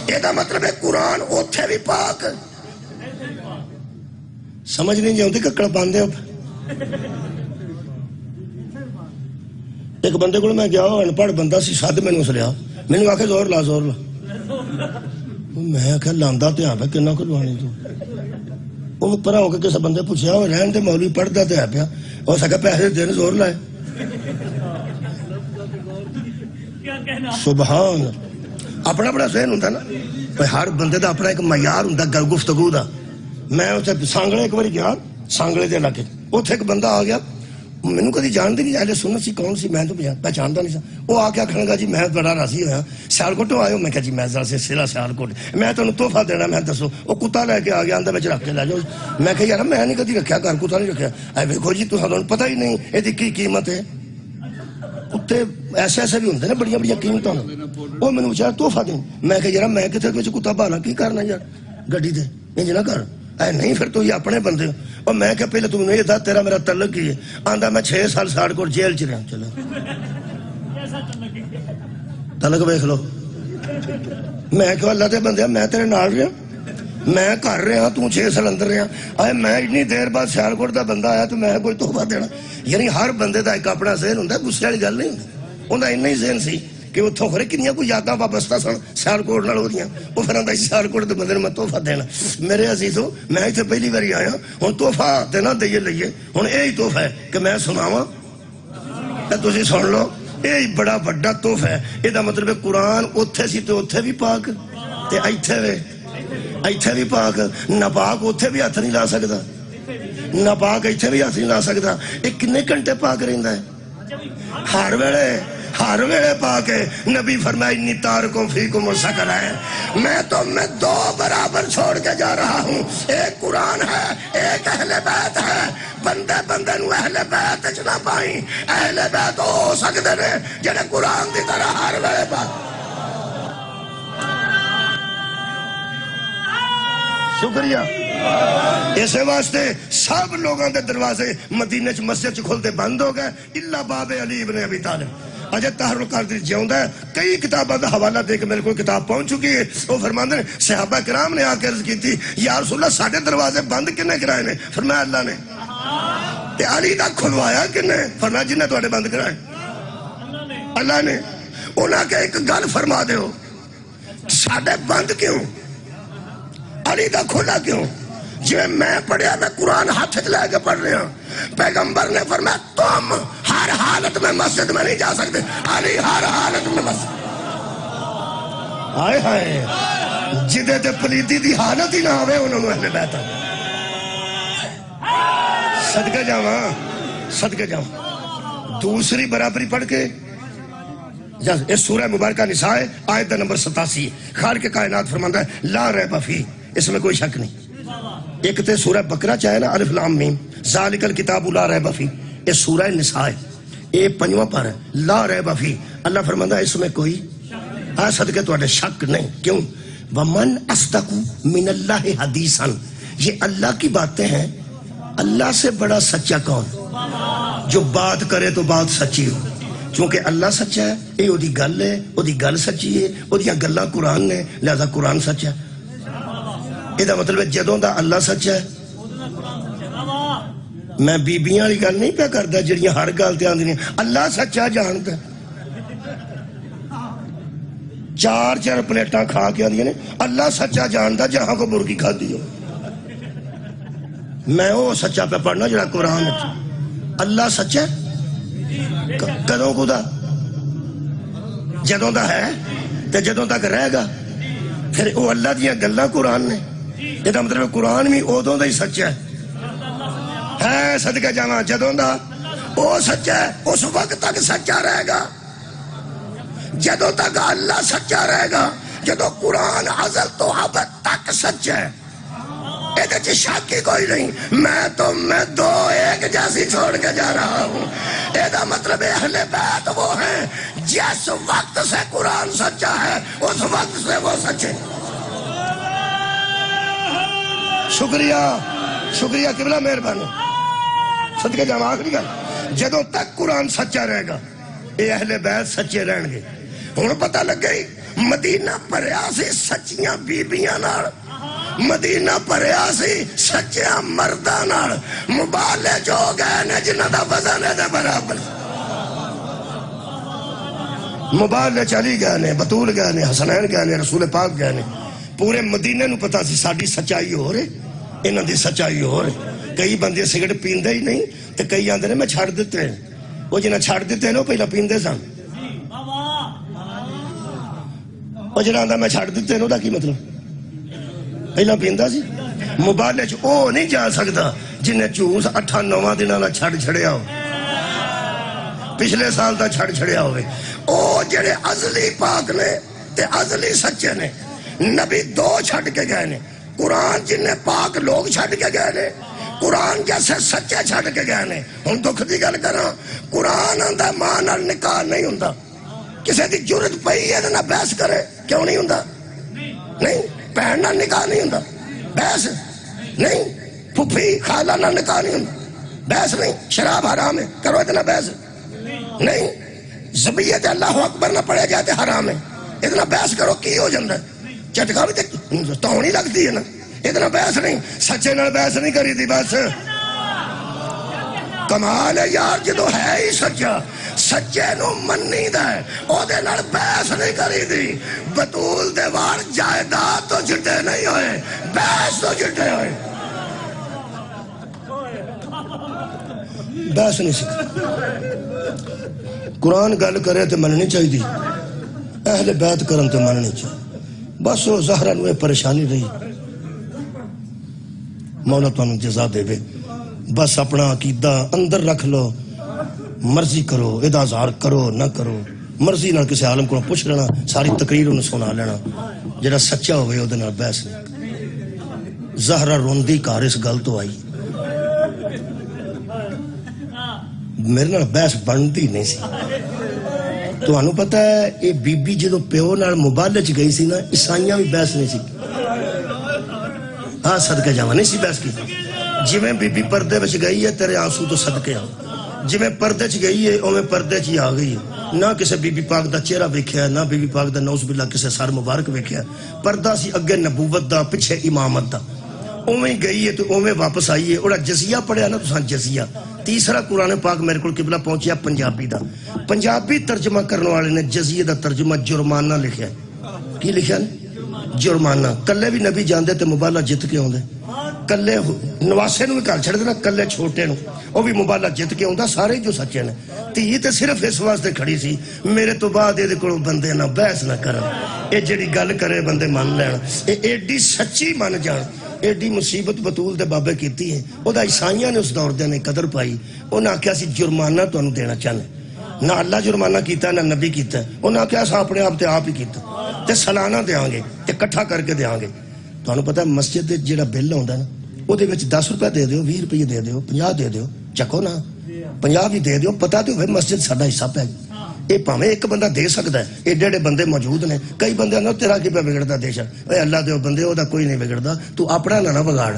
یہ دا مطلب ہے قرآن اوتھے بھی پاک. سمجھ نہیں جاؤں ککڑ پاندے. اب ایک بندے کو میں گیا انپڑھ بندہ سی، ساتھ میں نے اس لیا، میں نے آکھے زور لا زور لا. میں آکھا لاندہ تے آپ ہے کنہ کو لوانی تو. وہ پرہ ہو کے کسے بندے پوچھا وہ رہن تے مولوی پڑھتا تے آپ ہے اور سکا پیسے دین زور لائے. سبحان. اپنا بڑا ذہن ہوتا نا، ہر بندے دا اپنا ایک معیار ہوتا گفتگو دا. میں اتنے سانگڑے ایک باری گیا، سانگڑے دے علاقے اتنے ایک بندہ آ گیا، مینوں کدی جانتے نہیں، اہل سنت سی کون سی میں تو پہچانتا نہیں سا. وہ آ کے آخنے لگا جی میں بڑا راضی ہوا سیالکوٹوں آئے ہو. میں کہا جی میں ذرا سے سلا سیالکوٹ، میں تمہیں تحفہ دینا. میں دسو. وہ کتا لے کے آ گیا، اندر رکھ کے لے جاؤ. میں کہا یار میں نہیں کدی رکھا گھر، کتا نہیں رکھا. اے ویکھو جی تمہیں پتہ ہی نہیں یہ کی قیمت ہے. کتے ایسے ایسے بھی ہوتے ہیں بڑی بڑی قیمتوں. وہ مینوں پوچھا تحفہ دیں. میں کہا یار میں کتنے کتا بھالا کی کرنا یار گڈی دے انج نہ کر. اے نہیں پھر تو یہ اپنے بندے ہو. اور میں کہ پہلے تم یہ دس تیرا میرا تعلق کی ہے. آندا میں 6 سال ساڑکوٹ جیل چ رہا. چلو تعلق ویکھ لو. میں کہ اللہ دے بندے میں تیرے نال رہا، میں کر رہا، تو 6 سال اندر رہا. آئے میں اتنی دیر بعد سیالکوٹ دا بندہ آیا تو میں کوئی تحفہ دینا. یعنی ہر بندے دا ایک اپنا ذہن ہوتا ہے، غصے والی گل نہیں ہوتی. انہاں اتنا ہی ذہن سی کہ اتوں خرے کنیاں کوئی یاداں وابستہ سن سیالکوٹ نال ہوندیاں. وہ پھر آندا سیالکوٹ دے بندے میں تحفہ دینا. میرے عزیزو میں اتنے پہلی باری آیا، ہوں تحفہ دینا دئیے لئیے. ہوں یہی تحفہ ہے کہ میں سناواں تسی سن لو. یہ بڑا بڑا تحفہ ہے. یہ مطلب ہے قرآن اوتھے سی تو اوتھے بھی پاک تے ایتھے وے ایتھے بھی پاک. ناپاک اوتھے بھی ہاتھ نہیں لا سکتا، ناپاک ایتھے بھی ہاتھ نہیں لا سکتا. یہ کنے گھنٹے پاک رہندا ہے؟ ہر ویلے پاک ہے. نبی فرمایا انی تارکم فیکم الثقلین، میں تو میں 2 برابر چھوڑ کے جا رہا ہوں. ایک قرآن ہے، ایک اہل بیت ہے. بندے بندے نو اہل بیت چ نہ پائیں. اہل بیت ہو سکتے نے جڑے قرآن دی طرح ہر ویلے پاک. شکریہ. اسے واسطے سب لوگوں دے دروازے مدینے چ مسجد چ کھلتے بند ہو گئے الا باب علی ابن ابی طالب. اجے طاہر القادری جیوندا ہے. کئی کتاباں دا حوالہ دے کے میرے کو کتاب پہنچ چکی ہے. وہ فرماندے نے صحابہ کرام نے آ کے عرض کی تھی یا رسول اللہ ساڈے دروازے بند کنے کرائے نے؟ فرمایا اللہ نے. تے علی دا کھلوایا کنے؟ فرمایا جن نے تواڈے بند کرائے اللہ نے. انہاں کہ ایک گل فرما دیو ساڈے بند کیوں، علی دا کھلا کیوں؟ جی میں پڑھیا میں قرآن ہاتھ لے کے پڑھ رہا. پیغمبر نے فرمایا تم ہر حالت میں مسجد میں نہیں جا سکتے، علی ہر حالت میں مسجد. ہائے ہائے جدے تے پلیتی دی حالت ہی نہ آوے انہوں نے اہل بیت. صدقہ جاواں صدقہ جاواں. دوسری برابری پڑھ کے اس سورہ مبارکہ نساء آیت نمبر 87 خالق کائنات فرماتا ہے لا ریب فیہ، اس میں کوئی شک نہیں. ایک تے سورہ بقرہ چاہے نا الف لام میم ذالک الکتاب لا ریب فیہ، یہ سورہ نساء ہے، یہ 5واں پارہ ہے. لا ریب فیہ اللہ فرماتا ہے اس میں کوئی صدقے تواڈے شک نہیں. کیوں؟ ومن اصدق من اللہ حدیثا، یہ اللہ کی باتیں ہیں. اللہ سے بڑا سچا کون؟ جو بات کرے تو بات سچی ہو. چونکہ اللہ سچا ہے، یہ وہی گل ہے، وہی گل سچی ہے، وہی گلاں قرآن نے، لہذا قرآن سچا ہے. یہ مطلب ہے جدوں دا اللہ سچا ہے. میں بیبیاں والی گل نہیں پیا کردا جڑیاں ہر گل تے آندیاں اللہ سچا جانتا. 4 پلیٹاں کھا کے آندیاں نے اللہ سچا جانتا جہاں کو مرغی کھادی ہو. میں وہ سچا پہ پڑھنا جڑا قرآن اللہ سچا کدوں خدا جدوں دا ہے تے جدوں تک رہے گا. پھر وہ اللہ دیا گلاں قرآن نے، یہ مطلب قرآن بھی ادوں دا ہی سچا ہے صدقہ جاواں جدوں دا وہ سچا ہے، اس وقت تک سچا رہے گا جدوں تک اللہ سچا رہے گا، جدوں قرآن ازل تو ابد تک سچا ہے، یہ شک ہی کوئی نہیں۔ میں دو ایک جیسی چھوڑ کے جا رہا ہوں، یہ مطلب اہل بیت وہ ہیں جس وقت سے قرآن سچا ہے اس وقت سے وہ سچے۔ شکریہ قبلہ مہربانی، صدقہ جاواں آخری گل، جدوں تک قرآن سچا رہے گا یہ اہل بیت سچے رہن گے۔ ہن پتہ لگ گئی مدینہ بھریا سی سچیاں بیبیاں نال، مدینہ بھریا سی سچیاں مرداں نال، مبالغ ہو گئے نے جنہاں دا وزن ہے دے برابر، مبالغ علی گئے نے، بطول گئے نے، حسنین گئے نے، رسول پاک گئے نے، پورے مدینے نو پتا سی ساڈی سچائی ہو رہے، انہاں دی سچائی ہو رہے۔ کئی بندے سگرٹ پیندے ہی نہیں تے کئی آندے نے میں چھڑ دیتے ہیں، وہ جنہاں چھڑ دیتے ہیں وہ پہلا پیندے سن، وہ جنہاں آندا میں چھڑ دیتے ہیں وہ کی مطلب پہلا پیندا سی۔ مبالغ او نہیں جا سکتا جنہیں چوس 8-9 دنوں دا چھڑ چھڑیا ہو، پچھلے سال دا چھڑ چھڑیا ہوئے، او جڑے ازلی پاک نے تے ازلی سچے نے، نبی 2 چھڑ کے گئے نے، قرآن جنہیں پاک لوگ چھڑ کے گئے نے، قرآن جیسے سچے چھڑ کے گئے نے۔ ہن دکھ دی گل کراں، قرآن آندا ماں نال نکاح نہیں ہوندا، کسے دی جرت پئی ہے نا بحث کرے، کیوں نہیں ہوندا؟ نہیں، بہن نال نکاح نہیں ہوندا، بحث نہیں، پھپھی خالہ نال نکاح نہیں ہوندا، بحث نہیں، شراب حرام ہے کرو اتنا بحث نہیں، ذبیحہ اللہ اکبر نہ پڑھے جاتے حرام ہے اتنا بحث کرو کی ہو جاندہ ہے، چٹکا بھی توڑی لگتی ہے نا، اتنا بحث نہیں، سچے نال بحث نہیں کری دی بس۔ کمال ہے یار جدو ہے ہی سچا، سچے نو منی دے او دے نال بحث نہیں کری دی، بطول دے وار جائیداد تو چھٹے نہیں ہوئے، بحث تو چھٹے ہوئے، بحث نہیں سکتا۔ قرآن گل کرے تو مننی چاہیے، اہل بیت کرن تو مننی چاہیے، بس وہ زہرا نوے پریشانی رہی، مولا تو جزا دے بے، بس اپنا عقیدہ اندر رکھ لو، مرضی کرو، ادازار کرو نہ کرو، مرضی نال کسی عالم کو پوچھ لینا، ساری تقریر انہوں سنا لینا، جڑا سچا ہوئے او دے نال بحث نہیں۔ زہرا روندی کار اس گل تو آئی، میرے نال بحث بنتی نہیں سی۔ تو انہوں پتہ ہے یہ بی بی جدو پیو نال مبالغ چ گئی سی نا، عیسائیاں بھی بحث نہیں سی، ہاں صدقہ جاواں نہیں سی بحث کی، جویں بی بی پردے وچ گئی ہے تیرے آنسو تو صدقے آ، جویں پردے چ گئی ہے اوویں پردے چ ہی آ گئی ہے، نہ کسے بی بی پاک دا چہرہ ویکھیا، نہ بی بی پاک دا نعوذ باللہ کسے سر مبارک ویکھیا، پردہ سی اگے نبوت دا پچھے امامت دا، اوویں گئی ہے تو اوویں واپس آئی ہے۔ اوڑا جزیہ پڑھیا نا تساں جزیہ، تیسرا قرآن پاک میرے کو قبلہ پہنچیا پنجابی دا، پنجابی ترجمہ کرنے والے نے جزیہ دا ترجمہ جرمانہ لکھیا ہے، کی لکھیا ہے؟ جرمانہ۔ کلے بھی نبی جاندے تے مبالغ جت کے ہوندے، کلے نواسے نو بھی گھر چھڑ دینا، کلے چھوٹے نو وہ بھی مبالغ جت کے ہوندا، سارے جو سچے نے۔ تی تے صرف اس واسطے کھڑی سی میرے تو بعد یہ کولوں بندے نہ بحث نہ کرن، اے جڑی گل کرے بندے من لین، اے ایڈی سچی من جان، ایڈی مصیبت بطول دے بابے کیتی ہے، او دا عیسائیاں نے اس دور دے نے قدر پائی، انہاں آکھیا سی جرمانہ تانوں دینا چاہنے، نہ اللہ جرمانہ کیتا نہ نبی کیتا، انہاں آکھیا سا اپنے آپ تے آپ ہی کیتا، تے سالانہ دیاں گے تے کٹھا کر کے دیاں گے۔ تانوں پتہ ہے مسجد دے جڑا بل ہوندا نا، او دے وچ 10 روپے دے دیو، 20 روپے دے دیو، 50 دے دیو، چکو نا 50 بھی دے دیو، پتہ تے ہوئے مسجد ساڈا حصہ پہ یہ پاویں ایک بندہ دے سکتا ہے، ایڈے ایڈے بندے موجود نے، کئی بندے نہ تیرا کی پہ بگڑتا دے شک، اے اللہ دے بندے او دا کوئی نہیں بگڑتا، تو اپنا نہ بگاڑ۔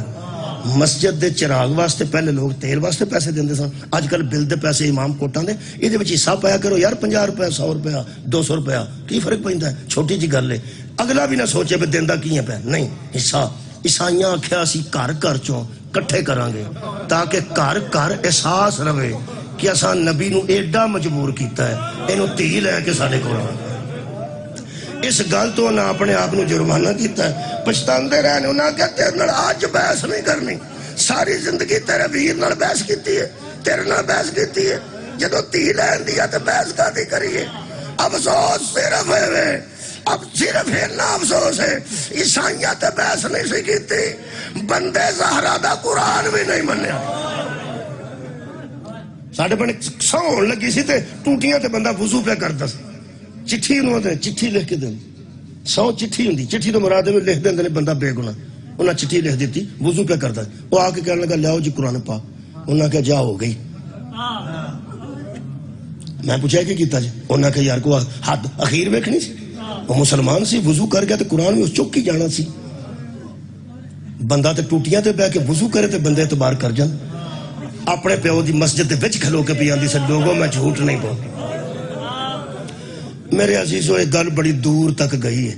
مسجد دے چراغ واسطے پہلے لوگ تیل واسطے پیسے دیندے سن، اج کل بل دے پیسے امام کوٹاں دے، یہ وچ حصہ پایا کرو یار، 50 روپے 100 روپیہ 200 روپیہ کی فرق پیندا ہے، چھوٹی جی گل ہے، اگلا بھی نہ سوچے بھی دیندا کیاں پہ، نہیں حصہ۔ عیسائیاں آکھیا سی گھر گھر چوں کٹھے کران گے تاکہ گھر گھر احساس رہے کہ اساں نبی نو ایڈا مجبور کیتا ہے، اینو تی لے کے ساڈے کول اس گل تو نہ اپنے آپ نو جرمانہ کیتا ہے، پچھتاندے رہنے، انہاں کہ تیرے نال اج بحث نہیں کرنی، ساری زندگی تیرے ویر نال بحث کیتی ہے، تیرے نال بحث کیتی ہے، جدو تی لین دیا تے بحث کادی کریے۔ افسوس صرف ہے اب صرف اتنا افسوس ہے عیسائیت بحث نہیں سی کیتی، بندے زہرا دا قرآن بھی نہیں منیا۔ ساڑھے پڑھنے سون لگی سی تے ٹوٹیاں تے بندہ وضو پہ کرتا سی، چٹھی انہوں نے چٹھی لکھ کے دیں، سو چٹھی ہوں دی، چٹھی تو مراد میں لکھ دیں بندہ بے گناہ، انہاں چٹھی لکھ دیتی وضو پہ کرتا، وہ آ کے کہنے لگا لیاؤ جی قرآن پاک، انہاں کہا جا ہو گئی۔ میں پوچھا کہ کیتا جی، انہاں کہا یار کو حد اخیر ویکھنی سی، وہ مسلمان سی وضو کر گیا تے قرآن بھی اس چک ہی جانا سی، بندہ تے ٹوٹیاں تے بہ کے وضو کرے تے بندے اعتبار کر جان۔ اپنے پیو دی مسجد تے وچ کھلو کے پی آندی سے لوگوں میں جھوٹ نہیں بول۔ میرے عزیزو ایک گل بڑی دور تک گئی ہے،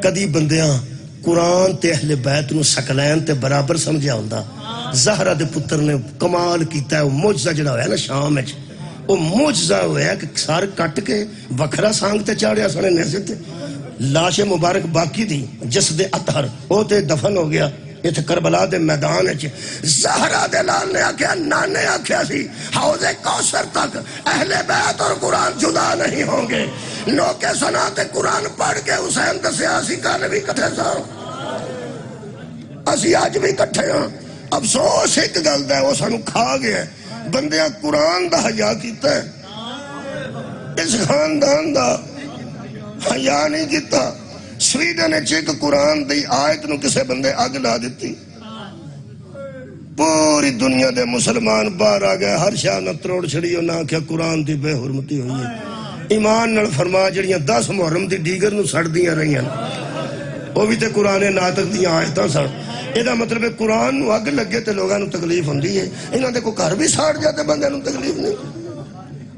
کدی بندیاں قرآن تے اہل بیت نو سکلین تے برابر سمجھا ہوندا، زہرا دے پتر نے کمال کیتا ہے، وہ معجزہ جڑا ہویا نا شام وچ، وہ معجزہ ہویا کہ سار کٹ کے وکھرا سانگ تے چاڑیا سنے نیزے تے، لاش مبارک باقی تھی، جسد اطہر وہ تے دفن ہو گیا۔ اتنے کربلا دے میدان زہرا دے لال نے آکھیا، نانے آکھیا سی حوض کوثر تک اہل بیت اور قرآن جدا نہیں ہوں گے۔ نوکے سنا تے قرآن پڑھ کے حسین دسیا اسی کل بھی کٹھے سا، اسی آج بھی کٹھے ہاں۔ افسوس ایک گل دا ہے وہ سانو کھا گیا، بندیاں قرآن دا حیا کیتا ہے، اس خاندان دا حیا نہیں کیتا۔ سویڈن ایک قرآن دی آیت نو کسے بندے اگ لا دیتی، پوری دنیا دے مسلمان باہر آ گئے، ہر شاہ نہ تروڑ چھڑی نہ آکھیا قرآن دی بے حرمتی ہوئی ہے۔ ایمان نال فرما جڑیاں 10 محرم دی دیگر نو سڑ دیاں رہیاں، وہ بھی تے قرآن ناطق دیاں آیتاں سڑ۔ یہ مطلب ہے قرآن نو اگ لگے تے لوگاں نو تکلیف ہوندی ہے، انہاں دے کو گھر بھی ساڑ جاتے بندے نو تکلیف نہیں۔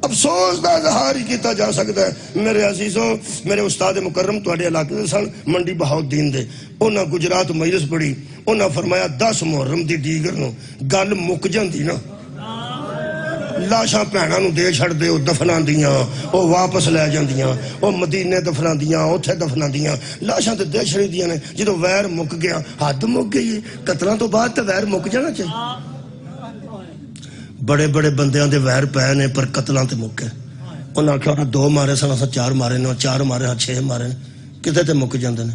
افسوس دا اظہار ہی کیتا جا سکتا ہے۔ میرے عزیزوں، میرے استاد مکرم تواڈے علاقے دے سن منڈی بہاؤالدین دے، انہاں گجرات مجلس پڑھی، انہاں فرمایا 10 محرم دی دیگر نو گل مک جاندی نا، لاشاں بھیناں نو دے چھڑ دے، او دفناں دیاں، او واپس لے جاندیاں، او مدینے دفناں دیاں، اوتھے دفناں دیاں، لاشاں تے دے چھڑی دیاں نے۔ جدوں ویر مک گیا، حد مک گئی، قتلاں تو بعد تے ویر مک جانا چاہیے۔ بڑے بڑے بندیاں دے ویر پے نے پر قتلاں تے مکے، انہاں آکھیا انہاں 2 مارے سن، اساں 4 مارے نے، 4 مارے ہاں 6 مارے نے، کتے تے مک جاندے نے۔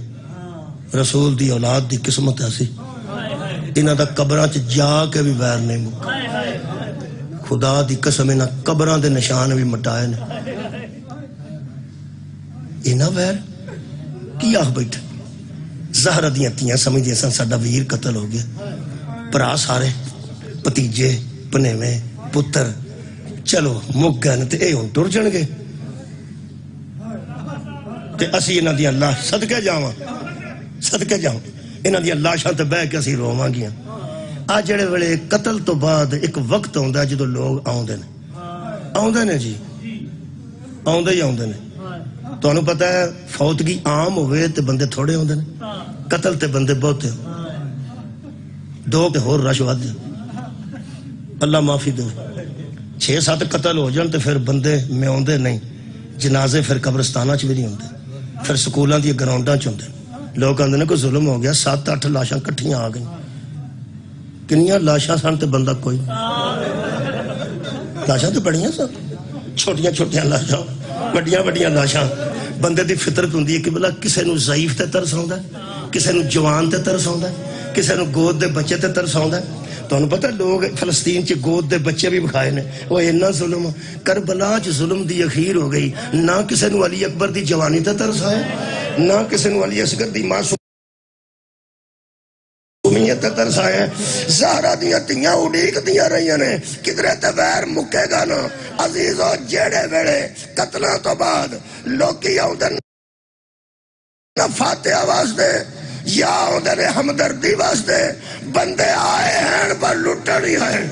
رسول دی اولاد دی قسمت ایسی، انہاں دا قبراں چ جا کے بھی ویر نہیں مکا، خدا دی قسم انہاں قبراں دے نشان بھی مٹائے نے۔ انہاں ویر کی آخ بیٹھے، زہرا دیاں تیاں سمجھ سن ساڈا ویر قتل ہو گیا، پرا سارے پتیجے پنیویں پتر چلو مک گئے تے اے ہن ٹر جان گے، تے اسی انہاں دی اللہ صدقے جاواں انہاں دی لاشاں تے بہ کے اسی روواں گیاں۔ آ جڑے ویلے قتل تو بعد ایک وقت ہوندا ہے جدوں لوگ آوندے نے جی، آوندے ہی آوندے نے۔ تانوں پتہ ہے فوتگی عام ہوئے تے بندے تھوڑے ہوندے نے، قتل تے بندے بہتے، 2 تے ہور رش ود، اللہ معافی دے۔ 6-7 قتل ہو جان تے پھر بندے میں آوندے نہیں، جنازے پھر قبرستاناں چ بھی نہیں ہوندے، پھر سکولاں دی گراؤنڈاں چ ہوندے۔ لوگ آندے نے کوئی ظلم ہو گیا، 7-8 لاشاں کٹھیاں آ گئیں، کنیاں لاشاں سن تے بندہ کوئی، لاشاں تو بڑیاں سن، چھوٹیاں چھوٹیاں لاشاں، وڈیاں وڈیاں لاشاں۔ بندے دی فطرت ہوندی ہے کہ بلا کسے نو ضعیف تے ترس آوندا ہے، کسے نو جوان تے ترس آوندا ہے، کسے نو گود دے بچے تے ترس آوندا ہے۔ تانوں پتہ لوگ فلسطین چ گود دے بچے بھی بکھائے نے، وہ اتنا ظلم، کربلا چ ظلم دی اخیر ہو گئی، نہ کسے نو علی اکبر دی جوانی تے ترس آیا، نہ کسے نو علی اصغر دی معصومیت تے ترس آیا۔ زہرا دیاں تیاں اڈیک دیاں رہیاں نے، کدرے تے ویر مکے گا نا۔ عزیزو جیڑے ویلے قتلاں تو بعد لوکی آؤندے نہ فاتحہ واسطے یا آؤندے نے ہمدردی واسطے، بندے آئے ہیں پر لٹڑ ہی ہیں۔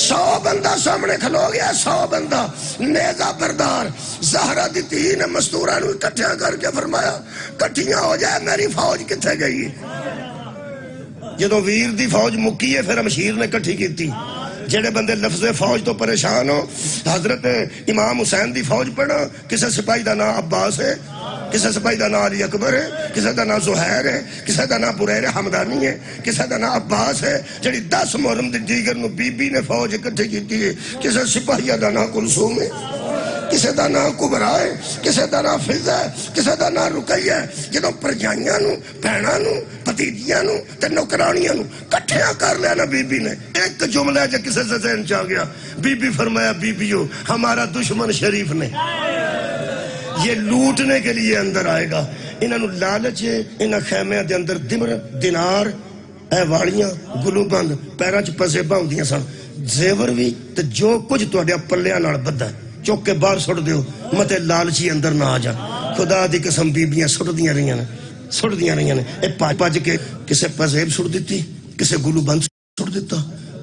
100 بندہ سامنے کھلو گیا، 100 بندہ نیزہ بردار۔ زہرا دی تھی نے مستورہ نو اکٹھیاں کر کے فرمایا کٹھیاں ہو جائے، میری فوج کتھے گئی؟ جدو ویر دی فوج مکی ہے پھر امشیر نے کٹھی کیتی۔ جڑے بندے لفظ فوج تو پریشان ہو، حضرت امام حسین دی فوج پڑھا، کسے سپاہی دا نام عباس ہے، کسے سپاہی دا نام علی اکبر ہے، کسے دا نام زہیر ہے، کسے دا نام بریر حمدانی ہے، کسے دا نام عباس ہے۔ جڑی 10 محرم دی دیگر نو بی بی نے فوج اکٹھی کیتی ہے، کسے سپاہی دا نام کلثوم ہے۔ کسے دا نام کبرا ہے، کسے دا نام فضا ہے، کسے دا نام رقیہ ہے. جدوں پرجائیاں نو، بہناں نو، بھتیجیاں نو تے نوکرانیاں نو کٹھیاں کر لیا نا بی بی نے. ایک جملہ جو کسے سے ذہن چاہ گیا، بی بی فرمایا بیبیو ہمارا دشمن شریف نے یہ لوٹنے کے لیے اندر آئے گا. انہاں نو لالچ ہے، انہاں خیمیاں دے اندر دمر، دینار، اے والیاں، گلو بند، پیراں چ پزیباں ہوندیاں سن، زیور بھی تے جو کچھ تہاڈے پلیاں نال بدھا چک کے باہر سٹ دیو، متے لالچی اندر نہ آ جان. خدا دی قسم بیبیاں سٹدیاں رہیاں نے. اے پج کے کسے پزیب سٹ دتی، کسے گلو بند سٹ دیتا،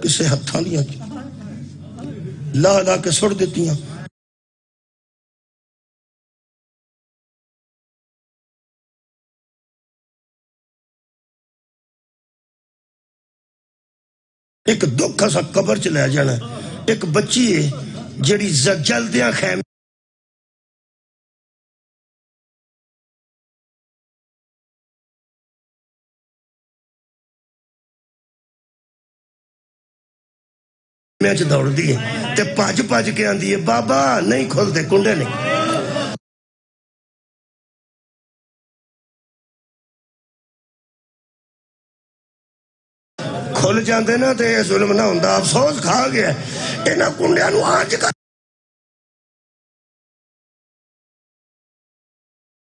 کسے ہتھاں دیاں لا لا کے سٹ دتیاں. ایک دکھ اسا قبر چ لے جانا. ایک بچی ہے جڑی جلدیاں خیم میں چ دوڑ دی ہے تے پج کے آندی ہے بابا نہیں کھلتے کنڈے نہیں. کھل جاندے نا تے ظلم نہ ہوندا. افسوس کھا گیا انہاں کنڈیاں نو آج کر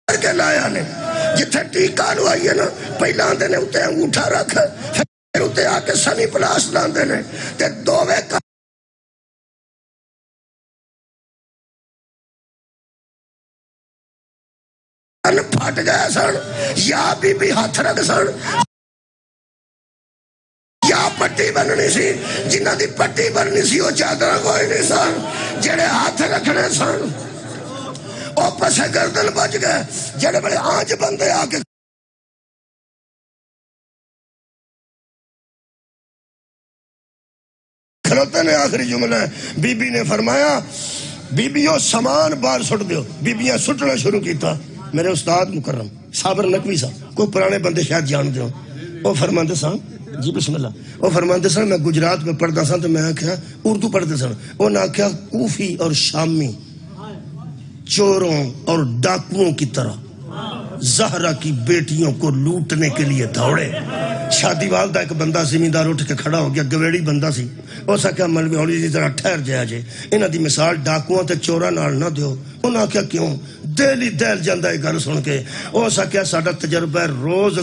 کے لایا نے. جتھے ٹیکا لوائی ہے نا پہلا آندے نے اتنے انگوٹھا رکھ، پھر اتنے آ کے سنی پلاس لاندے نے تے دوویں کن پھٹ گئے سن. یا بی بی ہاتھ رکھ سن یا پٹی بننی سی. جنہ دی پٹی بننی سی وہ چادر کوئی نہیں سن، جڑے ہاتھ رکھنے سن وہ پسے گردن بچ گئے. جڑے بڑے آنچ بندے آ کے کھلوتے نے. آخری جملہ ہے بی بی نے فرمایا بیبیوں سامان باہر سٹ دیو. بیبیاں سٹنا شروع کیتا. میرے استاد مکرم صابر نقوی صاحب کوئی پرانے بندے شاید جان دے وہ فرماندے سن جی بسم اللہ. وہ فرماندے سن میں گجرات میں پڑھتا سا تو میں آخیا اردو پڑھتے سن. وہ نے آخیا کوفی اور شامی چوروں اور ڈاکوؤں کی طرح زہرا کی بیٹیوں کو لوٹنے کے لیے دوڑے. شادی والدہ ایک بندہ زمیندار اٹھ کے کھڑا ہو گیا، گویڑی بندہ سی. اس آخیا ملوی ہولی جی ذرا ٹھہر جایا جے، انہاں دی مثال ڈاکوؤں تے چوراں نال نہ دیو. انہاں آخیا کیوں؟ دل ہی دل جاندا ہے گل سن کے. اس آخیا ساڈا تجربہ ہے روز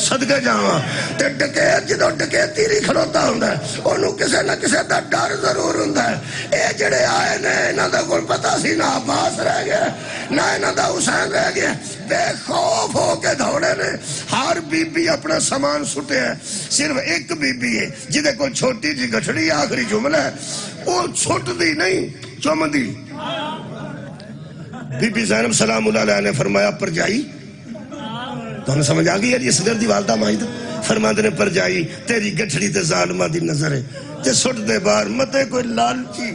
صدقے جاواں تے ڈکیت جدوں ڈکیتی نہیں کھلوتا ہوندا اونوں کسے نہ کسے دا ڈر ضرور ہوندا ہے. اے جڑے آئے نے انہاں دا کول پتہ سی نہ عباس رہ گیا نہ انہاں دا حسین رہ گیا، بے خوف ہو کے دوڑے نے. ہر بی بی اپنا سامان سٹے ہے. صرف ایک بی بی ہے جدے کول چھوٹی جی گٹھڑی. آخری جملہ ہے وہ چھٹ دی نہیں چم دی. بی بی زینب سلام اللہ علیہ نے فرمایا پرجائی تو انہیں سمجھ آگئی ہے یہ صدر دی والدہ ماہدہ فرماندے نے پرجائی تیری گٹھڑی تے ظالمہ دی نظر ہے تے سٹ دے بار متے کوئی لالچی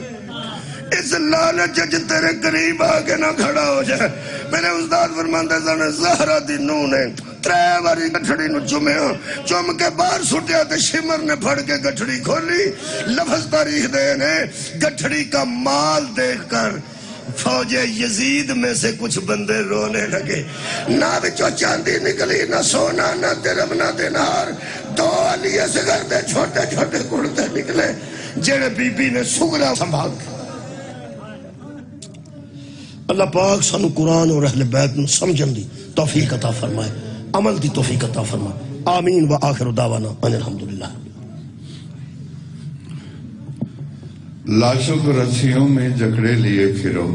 اس لالچ جج تیرے قریب آگے نہ کھڑا ہو جائے. میرے استاد فرماندے سن زہرا دی نو نے 3 باری گٹھڑی نو چومیا، چوم کے باہر سٹیا تے شمر نے پھڑ کے گٹھڑی کھولی. لفظ تاریخ دے نے گٹھڑی کا مال دیکھ کر فوج یزید میں سے کچھ بندے رونے لگے. نہ بچو چاندی نکلی، نہ سونا، نہ درم، نہ دینار. 2 علی اصغر دے چھوٹے چھوٹے کرتے نکلے جڑے بی بی نے سگرا سنبھال کے. اللہ پاک سانو قرآن اور اہل بیت نو سمجھن دی توفیق عطا فرمائے، عمل دی توفیق عطا فرمائے. آمین. وآخر دعوانا ان الحمدللہ. لاشوں کو رسیوں میں جکڑے لیے پھرو،